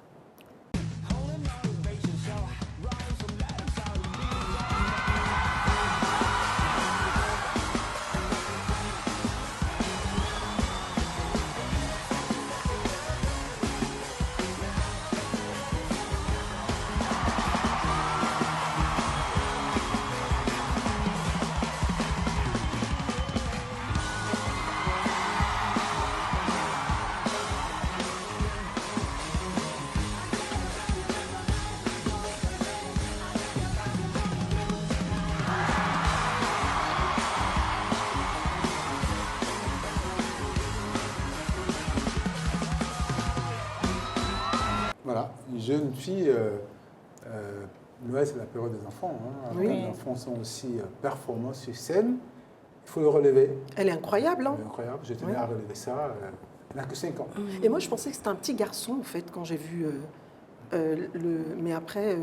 Voilà, une jeune fille, Noël c'est la période des enfants, Oui. Les enfants sont aussi performants sur scène, il faut le relever. Elle est incroyable, hein? Elle est incroyable, je tenais à relever ça, elle n'a que 5 ans. Et moi je pensais que c'était un petit garçon en fait quand j'ai vu mais après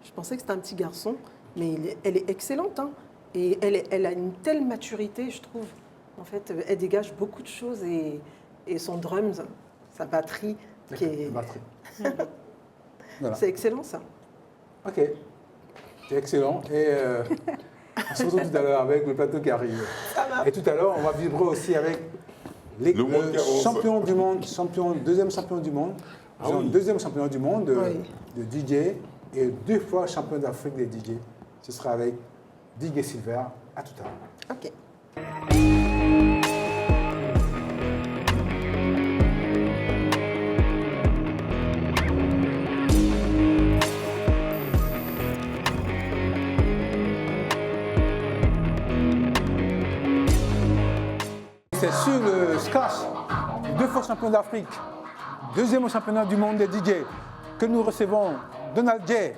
je pensais que c'était un petit garçon, mais elle est excellente, hein? Et elle a une telle maturité, je trouve. En fait, elle dégage beaucoup de choses et son drums, sa batterie, qui est... Voilà. C'est excellent, ça. Ok, c'est excellent. Et on se retrouve tout à l'heure avec le plateau qui arrive. Et tout à l'heure, on va vibrer aussi avec le champion du monde, deuxième champion du monde. Deuxième champion du monde de DJ et 2 fois champion d'Afrique des DJ. Ce sera avec DJ Silver. À tout à l'heure. Ok. C'est sur le scratch, 2 fois champion d'Afrique, 2e au championnat du monde des DJ, que nous recevons Donald J,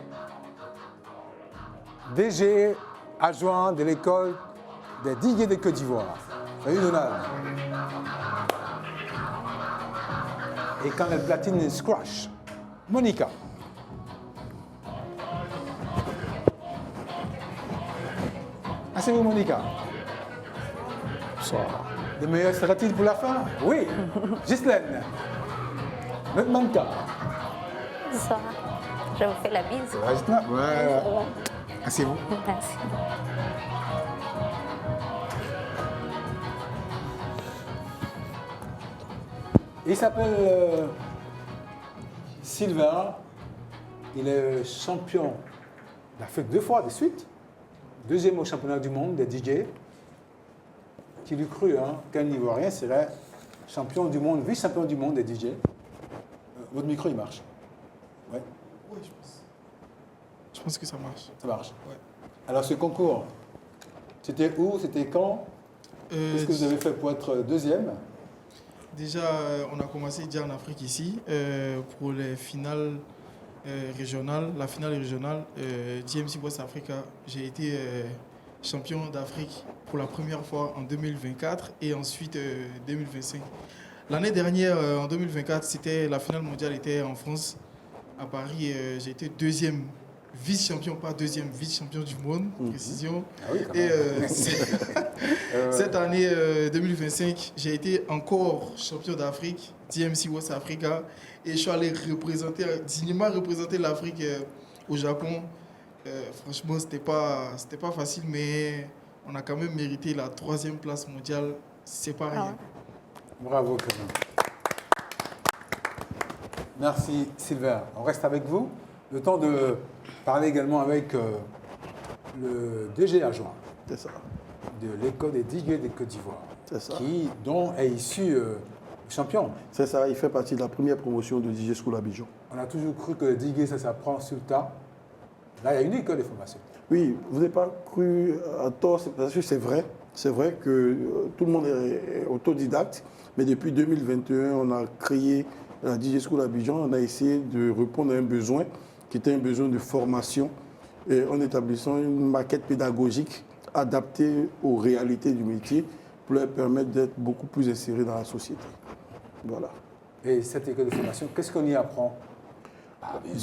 DG adjoint de l'école des DJ de Côte d'Ivoire. Salut Donald. Et quand elle platine scratch, Monica. Ah, c'est vous Monica. Bonsoir. Le meilleur sera-t-il pour la fin? Oui. Ghislaine. Notre manca. Bonsoir. Je vous fais la bise. Ouais. Asseyez-vous. Merci. Il s'appelle Sylvain. Il est champion d'Afrique 2 fois de suite. 2e au championnat du monde des DJ. Qui lui crut qu'un Ivoirien serait champion du monde, vice-champion du monde des DJ. Votre micro, il marche? Ouais. Oui, je pense. Je pense que ça marche. Ça marche? Ouais. Alors, ce concours, c'était où? C'était quand? Qu'est-ce que vous avez fait pour être 2e? Déjà, on a commencé déjà en Afrique ici pour les finales régionales. La finale régionale, GMC West Africa, j'ai été champion d'Afrique pour la première fois en 2024 et ensuite 2025. L'année dernière, en 2024, la finale mondiale était en France, à Paris. J'ai été deuxième vice-champion, pas deuxième, vice-champion du monde, précision. Ah oui, et cette année 2025, j'ai été encore champion d'Afrique, DMC West Africa, et je suis allé dignement représenter l'Afrique au Japon. Franchement, c'était pas facile, mais on a quand même mérité la 3e place mondiale. C'est pas rien. Bravo, quand même. Merci, Sylvain. On reste avec vous. Le temps de parler également avec le DG adjoint de l'école des DJ de Côte d'Ivoire, dont est issu champion. C'est ça, il fait partie de la première promotion de DJ School Abidjan. On a toujours cru que le DJ, ça s'apprend sur le tas. Là, il y a une école de formation. Oui, vous n'avez pas cru à tort, parce que c'est vrai. C'est vrai que tout le monde est autodidacte, mais depuis 2021, on a créé la DJ School Abidjan. On a essayé de répondre à un besoin qui était un besoin de formation et en établissant une maquette pédagogique adaptée aux réalités du métier pour leur permettre d'être beaucoup plus insérés dans la société. Voilà. Et cette école de formation, qu'est-ce qu'on y apprend?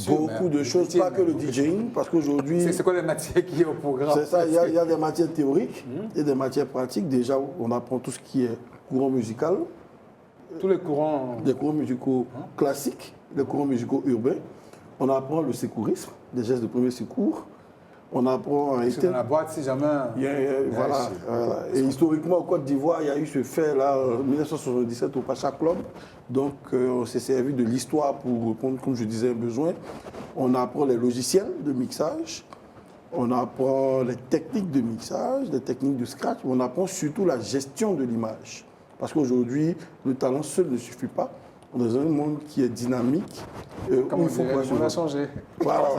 Beaucoup de choses, pas que le DJing, parce qu'aujourd'hui... C'est quoi les matières qui est au programme? C'est ça, il y a des matières théoriques et des matières pratiques. Déjà, on apprend tout ce qui est courant musical. Tous les courants... Des courants musicaux classiques, les courants musicaux urbains. On apprend le secourisme, des gestes de premier secours. On apprend à dans la boîte, si jamais... Voilà. Et historiquement, au Côte d'Ivoire, il y a eu ce fait-là, en 1977, au Pacha Club. Donc, on s'est servi de l'histoire pour répondre, comme je disais, un besoin. On apprend les logiciels de mixage. On apprend les techniques de mixage, les techniques de scratch. On apprend surtout la gestion de l'image. Parce qu'aujourd'hui, le talent seul ne suffit pas. On est dans un monde qui est dynamique. Comment on a changé. Voilà,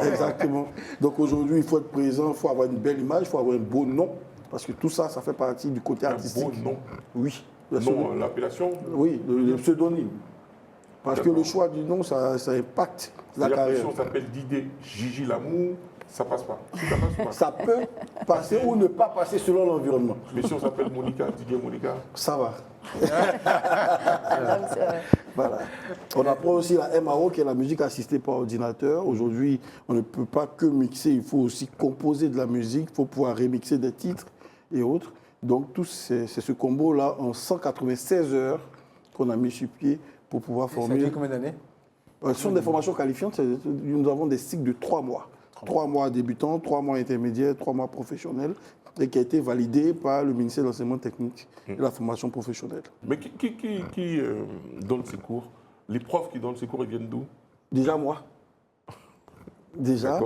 exactement. Donc aujourd'hui, il faut être présent, il faut avoir une belle image, il faut avoir un beau nom. Parce que tout ça, ça fait partie du côté artistique. Un beau nom? Oui. L'appellation? Oui, le pseudonyme. Parce que le choix du nom, ça impacte la carrière. Si on s'appelle Didier Gigi Lamour, ça passe pas. Ça peut passer ou ne pas passer selon l'environnement. Mais si on s'appelle Monica, Didier Monica, ça va. Voilà. On apprend aussi la MAO, qui est la musique assistée par ordinateur. Aujourd'hui, on ne peut pas que mixer, il faut aussi composer de la musique, il faut pouvoir remixer des titres et autres. Donc, c'est ce combo-là en 196 heures qu'on a mis sur pied pour pouvoir former. Ça fait combien d'années? Ce sont des formations qualifiantes. Nous avons des cycles de 3 mois. 3 mois débutants, 3 mois intermédiaires, 3 mois professionnels, et qui a été validé par le ministère de l'Enseignement technique et de la formation professionnelle. Mais qui donne ces cours? Les profs qui donnent ces cours, ils viennent d'où? Déjà moi. Déjà.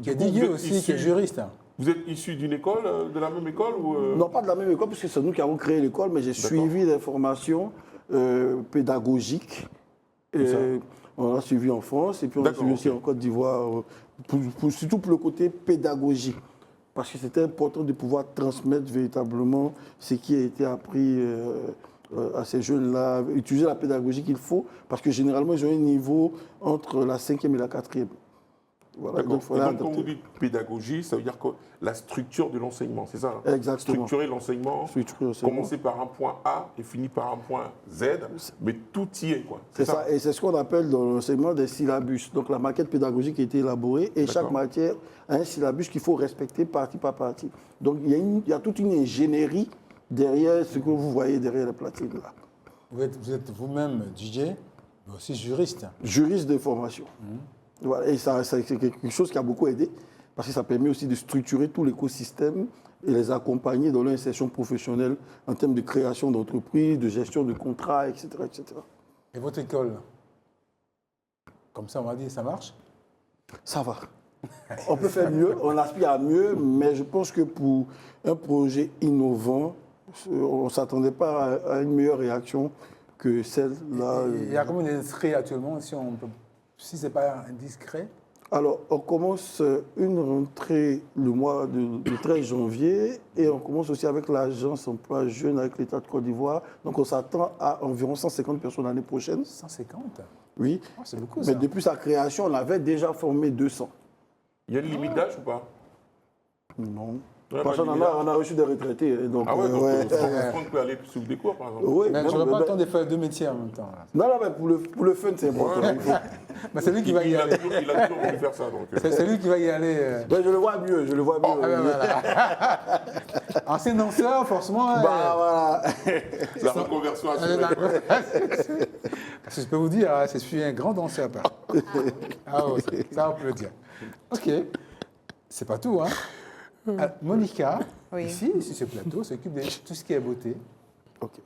Qui est Didier aussi, qui est juriste. Vous êtes issu d'une école, de la même école ou Non, pas de la même école, parce que c'est nous qui avons créé l'école, mais j'ai suivi des formations pédagogiques. On a suivi en France et puis on a suivi aussi en Côte d'Ivoire, surtout pour le côté pédagogie. Parce que c'était important de pouvoir transmettre véritablement ce qui a été appris à ces jeunes-là, utiliser la pédagogie qu'il faut, parce que généralement, ils ont un niveau entre la 5e et la 4e. Voilà, donc quand vous dites pédagogie, ça veut dire que la structure de l'enseignement, c'est ça? Exactement. Structurer l'enseignement, commencer par un point A et finir par un point Z, mais tout y est, quoi. C'est ça, et c'est ce qu'on appelle dans l'enseignement des syllabus. Donc la maquette pédagogique a été élaborée et chaque matière a un syllabus qu'il faut respecter partie par partie. Donc il y a toute une ingénierie derrière ce que vous voyez derrière les platines là. Vous êtes vous-même DJ, mais aussi juriste. Juriste de formation. Voilà, et ça, c'est quelque chose qui a beaucoup aidé, parce que ça permet aussi de structurer tout l'écosystème et les accompagner dans leur insertion professionnelle en termes de création d'entreprises, de gestion de contrats, etc., etc. Et votre école, comme ça on va dire, ça marche? Ça va. On peut faire mieux, on aspire à mieux, mais je pense que pour un projet innovant, on ne s'attendait pas à une meilleure réaction que celle-là. Il y a combien d'inscrits actuellement, si ce n'est pas indiscret? Alors, on commence une rentrée le mois de 13 janvier et on commence aussi avec l'agence emploi jeune avec l'État de Côte d'Ivoire. Donc, on s'attend à environ 150 personnes l'année prochaine. 150? Oui. Oh, c'est beaucoup, ça. Mais depuis sa création, on avait déjà formé 200. Il y a une limite d'âge ou pas? Non. Ouais, Parce qu'on on a reçu des retraités. Donc, ah ouais, donc Franck peut aller suivre des cours, par exemple. Oui, mais je ne veux pas attendre de faire deux métiers en même temps. Là. Non, non, mais pour le fun, c'est important. Ouais. Mais c'est lui qui va y aller. Il a toujours voulu faire ça. C'est lui qui va y aller. Ben, je le vois mieux, je le vois mieux. Oh, voilà. Ancien danseur, forcément. Voilà. La reconversion à Parce que je peux vous dire, je suis un grand danseur. Ah ouais, ça on peut le dire. Ok, c'est pas tout, hein. Monica, ici, sur ce plateau, s'occupe de tout ce qui est beauté. Okay.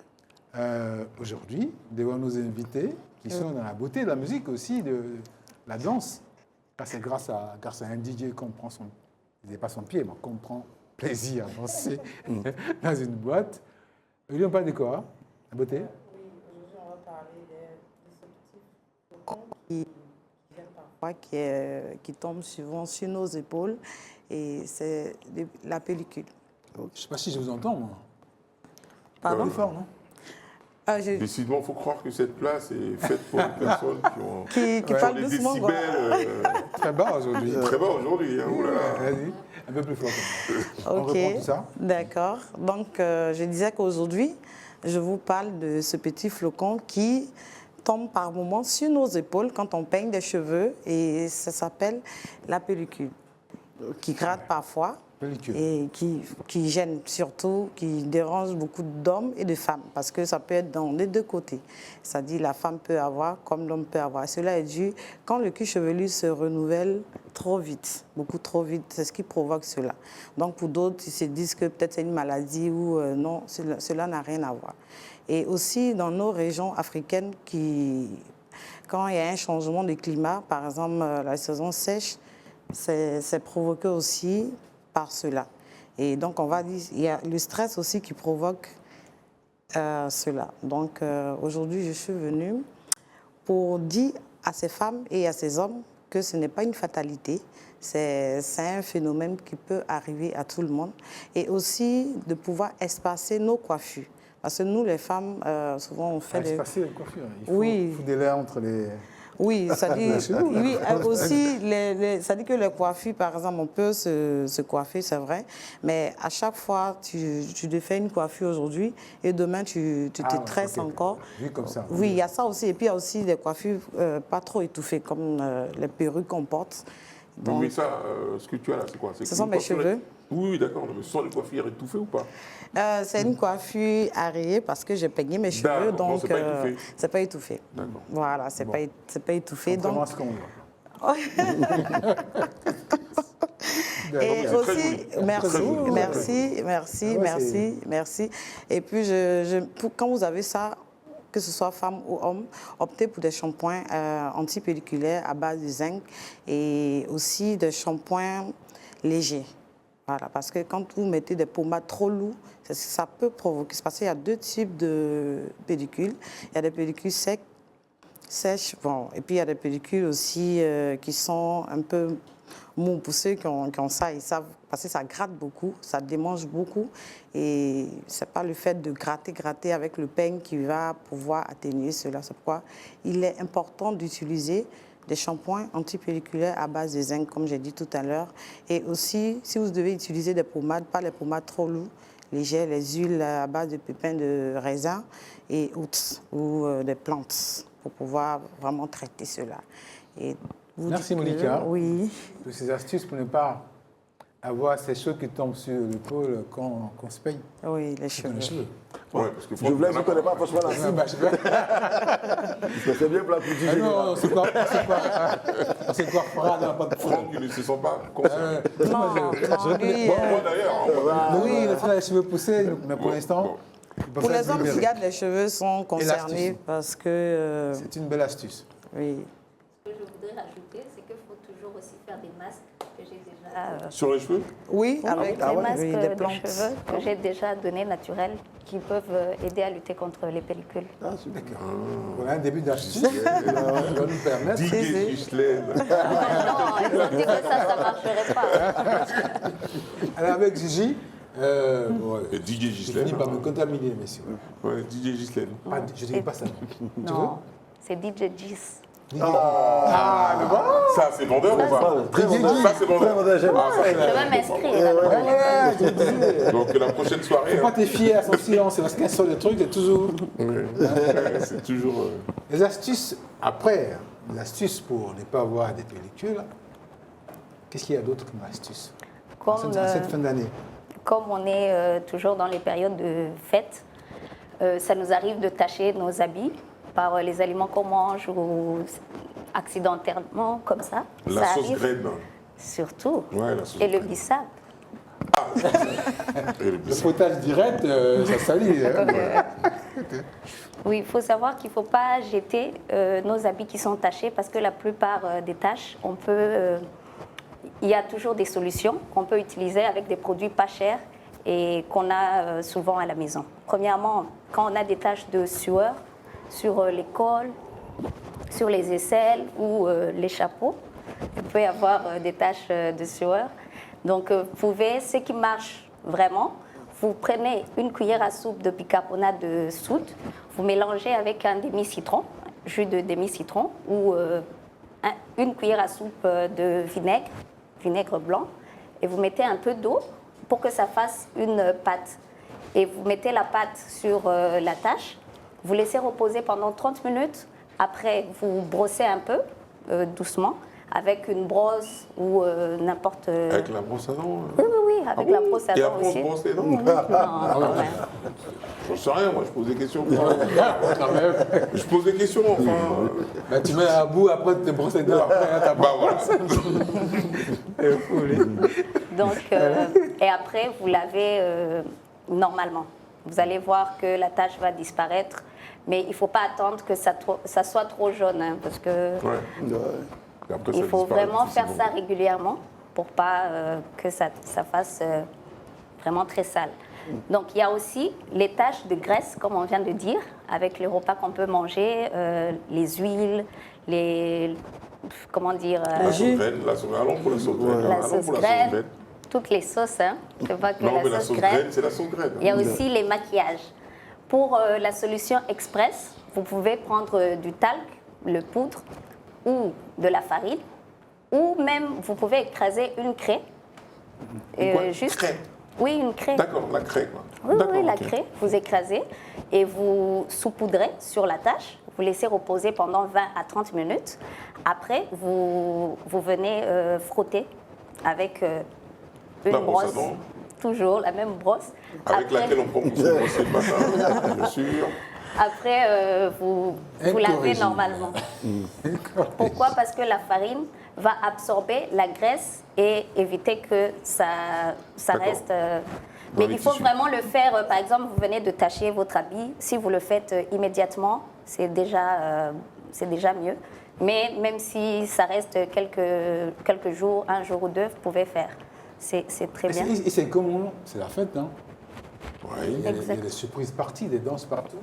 Aujourd'hui, devant nos invités, qui sont dans la beauté de la musique aussi, de la danse. C'est grâce à un DJ qu'on prend son... Il n'est pas son pied, mais qu'on prend plaisir à danser dans une boîte. Aujourd'hui, on parle de quoi? La beauté? Oui, aujourd'hui, on va parler de ce petit qui viennent parfois, qui tombe souvent sur nos épaules. Et c'est la pellicule. Je ne sais pas si je vous entends, moi. Pardon? C'est fort, non? Décidément, il faut croire que cette place est faite pour les personnes qui parlent des doucement. décibels très bas aujourd'hui. Très bas aujourd'hui. Hein, vas-y, un peu plus fort. On reprend tout ça. D'accord. Donc, je disais qu'aujourd'hui, je vous parle de ce petit flocon qui tombe par moments sur nos épaules quand on peigne des cheveux. Et ça s'appelle la pellicule. Qui gratte parfois et qui gêne surtout, qui dérange beaucoup d'hommes et de femmes parce que ça peut être dans les deux côtés. C'est-à-dire la femme peut avoir comme l'homme peut avoir. Cela est dû quand le cuir chevelu se renouvelle trop vite, beaucoup trop vite, c'est ce qui provoque cela. Donc pour d'autres, ils se disent que peut-être c'est une maladie ou non, cela n'a rien à voir. Et aussi dans nos régions africaines, quand il y a un changement de climat, par exemple la saison sèche, c'est provoqué aussi par cela. Et donc, on va dire, il y a le stress aussi qui provoque cela. Donc, aujourd'hui, je suis venue pour dire à ces femmes et à ces hommes que ce n'est pas une fatalité. C'est un phénomène qui peut arriver à tout le monde. Et aussi de pouvoir espacer nos coiffures. Parce que nous, les femmes, souvent, on fait espacer les coiffures. Il faut des laits entre les... Oui, ça dit, oui, aussi, ça dit que les coiffures, par exemple, on peut se coiffer, c'est vrai, mais à chaque fois, tu te fais une coiffure aujourd'hui et demain, tu te tresses encore. Oui, comme ça. Oui, il y a ça aussi. Et puis, il y a aussi des coiffures pas trop étouffées, comme les perruques qu'on porte. Donc, mais ça, ce que tu as là, c'est quoi? Ce sont mes cheveux. Oui, d'accord, mais ce sont les coiffures étouffées ou pas? C'est une coiffure arrayée parce que j'ai peigné mes cheveux, donc c'est pas étouffé. Voilà, c'est pas étouffé. Donc, ce qu'on voit. Et aussi, merci. Et puis, quand vous avez ça, que ce soit femme ou homme, optez pour des shampoings antipelliculaires à base de zinc et aussi des shampoings légers. Voilà, parce que quand vous mettez des pommades trop lourdes, ça peut provoquer. Parce qu'il y a deux types de pellicules. Il y a des pellicules sèches, bon, et puis il y a des pellicules aussi qui sont un peu mous. Pour ceux qui ont ça, ils savent, parce que ça gratte beaucoup, ça démange beaucoup. Et ce n'est pas le fait de gratter avec le peigne qui va pouvoir atténuer cela. C'est pourquoi il est important d'utiliser des shampoings antipelliculaires à base de zinc, comme j'ai dit tout à l'heure. Et aussi, si vous devez utiliser des pommades, pas les pommades trop lourdes, légères, les huiles à base de pépins de raisin et autres, ou des plantes, pour pouvoir vraiment traiter cela. Et merci Monica. Oui. Pour ces astuces pour ne pas avoir ces choses qui tombent sur l'épaule quand on se peigne. Oui, les cheveux. Ouais, parce que je ne connais pas franchement la cible. C'est bien pour la petite. Non, c'est quoi? C'est quoi? Franck, il ne se sent pas concerné. Non, moi d'ailleurs. Oui, il a fait les cheveux poussés, mais pour l'instant... Pour les hommes qui gardent les cheveux sont concernés parce que... C'est une belle astuce. Oui. Ce que je voudrais rajouter, c'est qu'il faut toujours aussi faire des masques que j'ai déjà Sur les cheveux? Oui, Oui, avec des masques des de plantes. cheveux que j'ai déjà donnés naturels qui peuvent aider à lutter contre les pellicules. D'accord. Voilà un début d'astuce qui va nous permettre. DJ Ghislaine. Non, ils ont dit que ça ne marcherait pas. Alors avec Gigi, Et DJ je Ghislaine. finis par me contaminer, messieurs. Ouais, DJ Ghislaine. Je ne dis pas ça. Non, c'est DJ Gis. Ah, le bon. Ça, c'est vendeur ou pas? Très vendeur. Ça, c'est vendeur. Ah, ça, Je vais m'inscrire. Donc la prochaine soirée. Faut pas te fier à son silence, parce qu'un seul des trucs est toujours. C'est toujours. Les astuces, après, les astuces pour ne pas avoir des pellicules, qu'est-ce qu'il y a d'autre comme astuces Comme, cette fin d'année? Comme on est toujours dans les périodes de fête, ça nous arrive de tacher nos habits par les aliments qu'on mange ou accidentellement, comme ça. La ça sauce arrive. graine. Surtout. Ouais, la sauce Et le bissap. Le potage direct, ça salit. Oui, il faut savoir qu'il ne faut pas jeter nos habits qui sont tachés parce que la plupart des taches, il y a toujours des solutions qu'on peut utiliser avec des produits pas chers et qu'on a souvent à la maison. Premièrement, quand on a des taches de sueur sur les cols, sur les aisselles ou les chapeaux, il peut y avoir des taches de sueur. Donc, vous pouvez, ce qui marche vraiment, vous prenez une cuillère à soupe de bicarbonate de soude, vous mélangez avec un demi-citron, jus de demi-citron, ou une cuillère à soupe de vinaigre blanc, et vous mettez un peu d'eau pour que ça fasse une pâte. Et vous mettez la pâte sur la tache, vous laissez reposer pendant 30 minutes, après vous brossez un peu, doucement, avec une brosse ou n'importe... Avec la brosse à dents? Oui, avec la brosse à Et dents après, on aussi. se brosse les dents? Non, quand même. Je sais rien, moi, je pose des questions. Je pose des questions, enfin. Bah, tu mets un bout, après tu te brosses les dents. Bah voilà. Donc, et après, vous lavez normalement. Vous allez voir que la tache va disparaître, mais il ne faut pas attendre que ça soit trop jaune, hein, parce que Après, il ça faut disparaît vraiment faire difficilement. ça régulièrement pour pas que ça fasse vraiment très sale. Donc, il y a aussi les taches de graisse, comme on vient de dire, avec les repas qu'on peut manger, les huiles, les... Comment dire La sauce graine, la sauce allons pour la sauce graine. La Allons sauce pour la graine, toutes les sauces, hein. C'est pas que Non, mais la sauce graine. c'est la sauce graine. Il y a aussi les maquillages. Pour la solution express, vous pouvez prendre du talc, le poudre, ou de la farine, ou même vous pouvez écraser une craie. Craie? Oui, une craie. D'accord, la craie, quoi. Oui, la ok. craie, vous écrasez et vous saupoudrez sur la tache. Vous laissez reposer pendant 20 à 30 minutes. Après, vous venez frotter avec une La brosse à brosse. dents. Toujours la même brosse. Avec Après- laquelle on prend pour se brosser le matin, bien sûr. Après, vous lavez Incorrigible. normalement. Pourquoi? Parce que la farine va absorber la graisse et éviter que ça reste... mais les il faut tissus. vraiment le faire. Par exemple, vous venez de tacher votre habit. Si vous le faites immédiatement, c'est déjà mieux. Mais même si ça reste quelques jours, un jour ou deux, vous pouvez faire. C'est très bien. Et c'est comment? C'est la fête, hein? Il y a Exact. des surprises parties, des danses partout.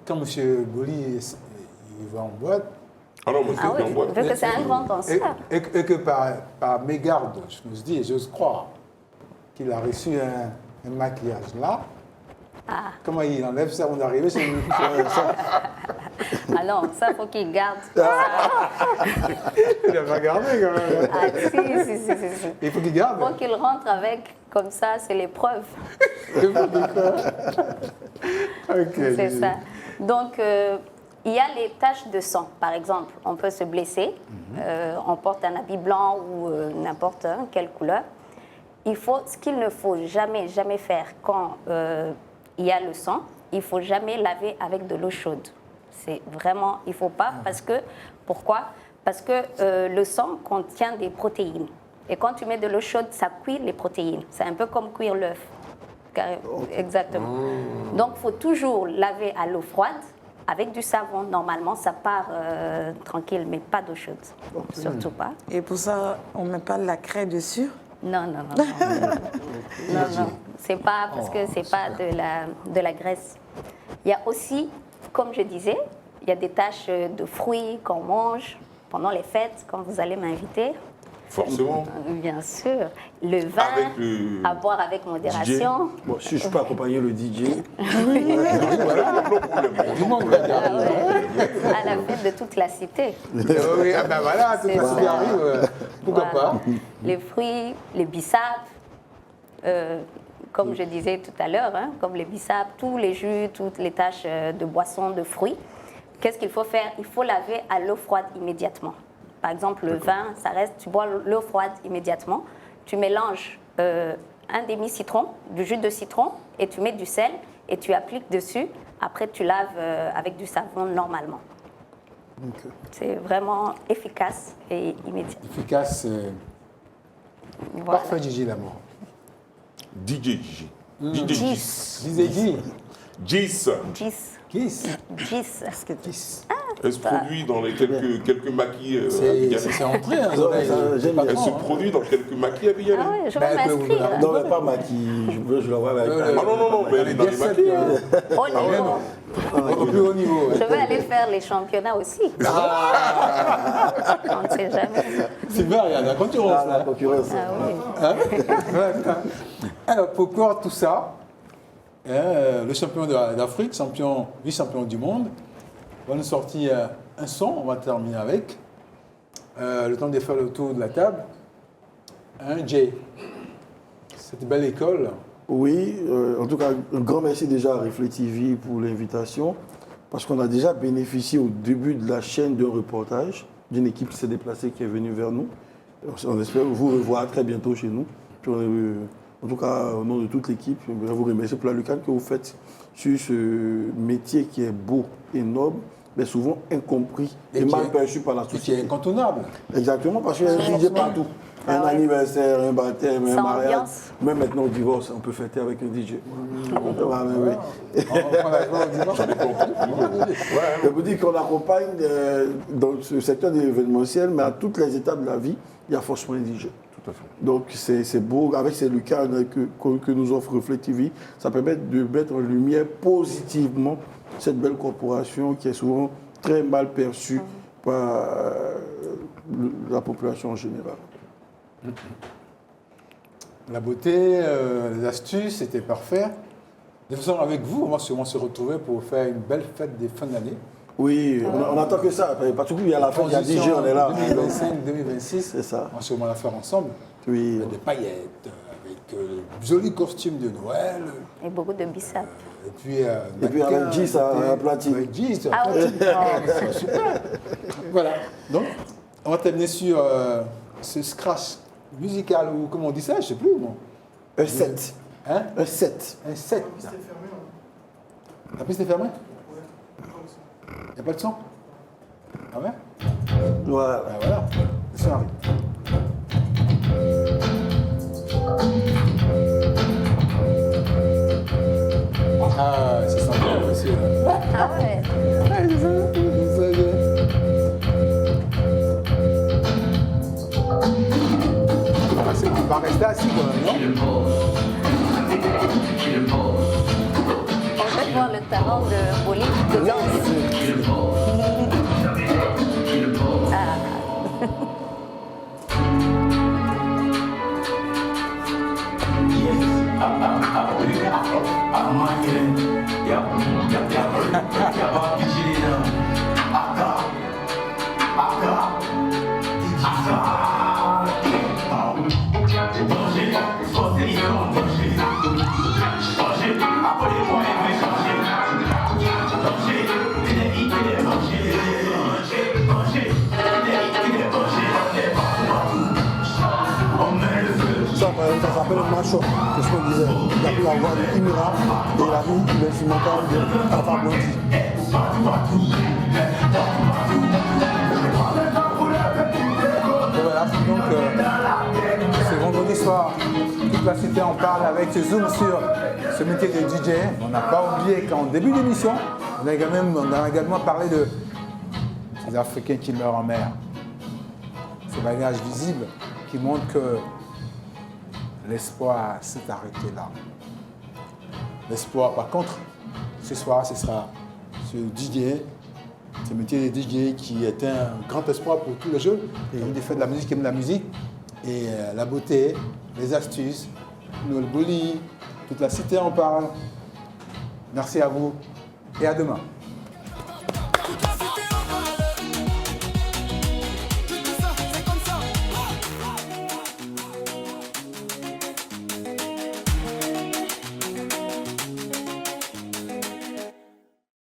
Quand M. Goli il va en boîte. Alors, monsieur, Ah oui, en boîte. vu que c'est un grand danseur. Et que par mégarde, je me dis et j'ose croire qu'il a reçu un maquillage là. Ah. Comment il enlève ça avant d'arriver chez lui? Ah non, ça, il faut qu'il garde. Il a pas gardé quand même. Ah, si. Il faut qu'il garde. Il faut qu'il rentre avec, comme ça, c'est l'épreuve. C'est ça. Donc, il y a les taches de sang, par exemple. On peut se blesser, on porte un habit blanc ou n'importe quelle couleur. Ce qu'il ne faut jamais faire quand il y a le sang, il ne faut jamais laver avec de l'eau chaude. C'est vraiment, il ne faut pas, parce que, pourquoi? Parce que le sang contient des protéines. Et quand tu mets de l'eau chaude, ça cuit les protéines. C'est un peu comme cuire l'œuf. Exactement. Donc, il faut toujours laver à l'eau froide, avec du savon. Normalement, ça part tranquille, mais pas d'eau chaude. Surtout pas. Et pour ça, on ne met pas de la craie dessus? Non, non, non. Non, c'est pas parce que c'est pas de la graisse. Il y a aussi, comme je disais, il y a des tâches de fruits qu'on mange pendant les fêtes, quand vous allez m'inviter. Forcément. Bien sûr. Le vin, à boire avec modération. DJ. Bon, si je peux accompagner le DJ. À la fête de toute la cité. Oui, ah ben voilà, toute la cité arrive. Pourquoi pas? Les fruits, les bissapes. Comme je disais tout à l'heure, hein, comme les bissapes, tous les jus, toutes les tâches de boissons, de fruits. Qu'est-ce qu'il faut faire? Il faut laver à l'eau froide immédiatement. Par exemple, le vin, ça reste, tu bois l'eau froide immédiatement. Tu mélanges un demi-citron, du jus de citron, et tu mets du sel, et tu appliques dessus. Après, tu laves avec du savon normalement. Okay. C'est vraiment efficace et immédiat. Efficace, voilà. Parfait, Gigi Lamour. DJ. Elle se produit dans les quelques maquis c'est entré, hein, elle se produit dans quelques maquis à Bialy. Ah ouais, je vais m'inscrire. Non, mais pas maquis. Je la vois avec. Non, mais elle est dans les maquis. Au plus haut niveau. Je vais aller faire les championnats aussi. On ne sait jamais. Sylvain, il y a de la concurrence. La concurrence. Ah oui. Alors, pour clore tout ça, le champion d'Afrique, vice-champion du monde, va nous sortir un son, on va terminer avec. Le temps de faire le tour de la table. Jay, cette belle école. Oui, en tout cas, un grand merci déjà à Reflet TV pour l'invitation, parce qu'on a déjà bénéficié au début de la chaîne d'un reportage d'une équipe qui s'est déplacée, qui est venue vers nous. On espère vous revoir très bientôt chez nous. Puis en tout cas, au nom de toute l'équipe, je voudrais vous remercier pour la lucane que vous faites sur ce métier qui est beau et noble, mais souvent incompris et mal perçu par la société. Qui est incontournable. Exactement, parce qu'il y a un DJ partout. Un anniversaire, un baptême, un mariage. Même maintenant au divorce, on peut fêter avec un DJ. Je vous dis qu'on accompagne dans ce secteur de l'événementiel, mais à toutes les étapes de la vie, il y a forcément un DJ. Donc c'est beau, avec ces lucarnes que nous offre Reflet TV, ça permet de mettre en lumière positivement cette belle corporation qui est souvent très mal perçue par la population en général. La beauté, les astuces, c'était parfait. De toute façon, avec vous, on va sûrement se retrouver pour faire une belle fête des fins d'année. Oui, on attend que ça. Parce qu'il y a la fête, il y a DJ, on est là. 2025, 2026, c'est ça. On va sûrement la faire ensemble. Oui. Des paillettes, avec jolis costumes de Noël. Et beaucoup de bissap. Et puis avec Gis à platine. Avec Gis, ah oui. C'est super. Voilà. Donc, on va terminer sur ce scratch musical, ou comment on dit ça, je ne sais plus. Bon. Un 7. Hein? Un 7. Un 7. La piste est fermée? Il n'y a pas de son? Ah ouais? Voilà. Ben voilà, le son arrive. Ah, c'est sympa aussi. Ah ouais. Ouais, c'est ça. Il va rester assis quand même, non? On peut voir le talent de Bolide de danse. Ça s'appelle un macho, c'est ce qu'on disait. Il a pu avoir de Imra et il a mis l'instrumental de Alpha Blondy. Et voilà, donc c'est vendredi soir, toute la cité en parle avec ce zoom sur ce métier de DJ. On n'a pas oublié qu'en début d'émission, on a également parlé de ces Africains qui meurent en mer. Ces bagages visibles qui montrent que l'espoir s'est arrêté là. L'espoir, par contre, ce soir, ce sera ce DJ, ce métier de DJ qui est un grand espoir pour tous les jeunes. Et il fait de la musique, qui aime la musique, et la beauté, les astuces, Noël Boli, toute la cité en parle. Merci à vous et à demain.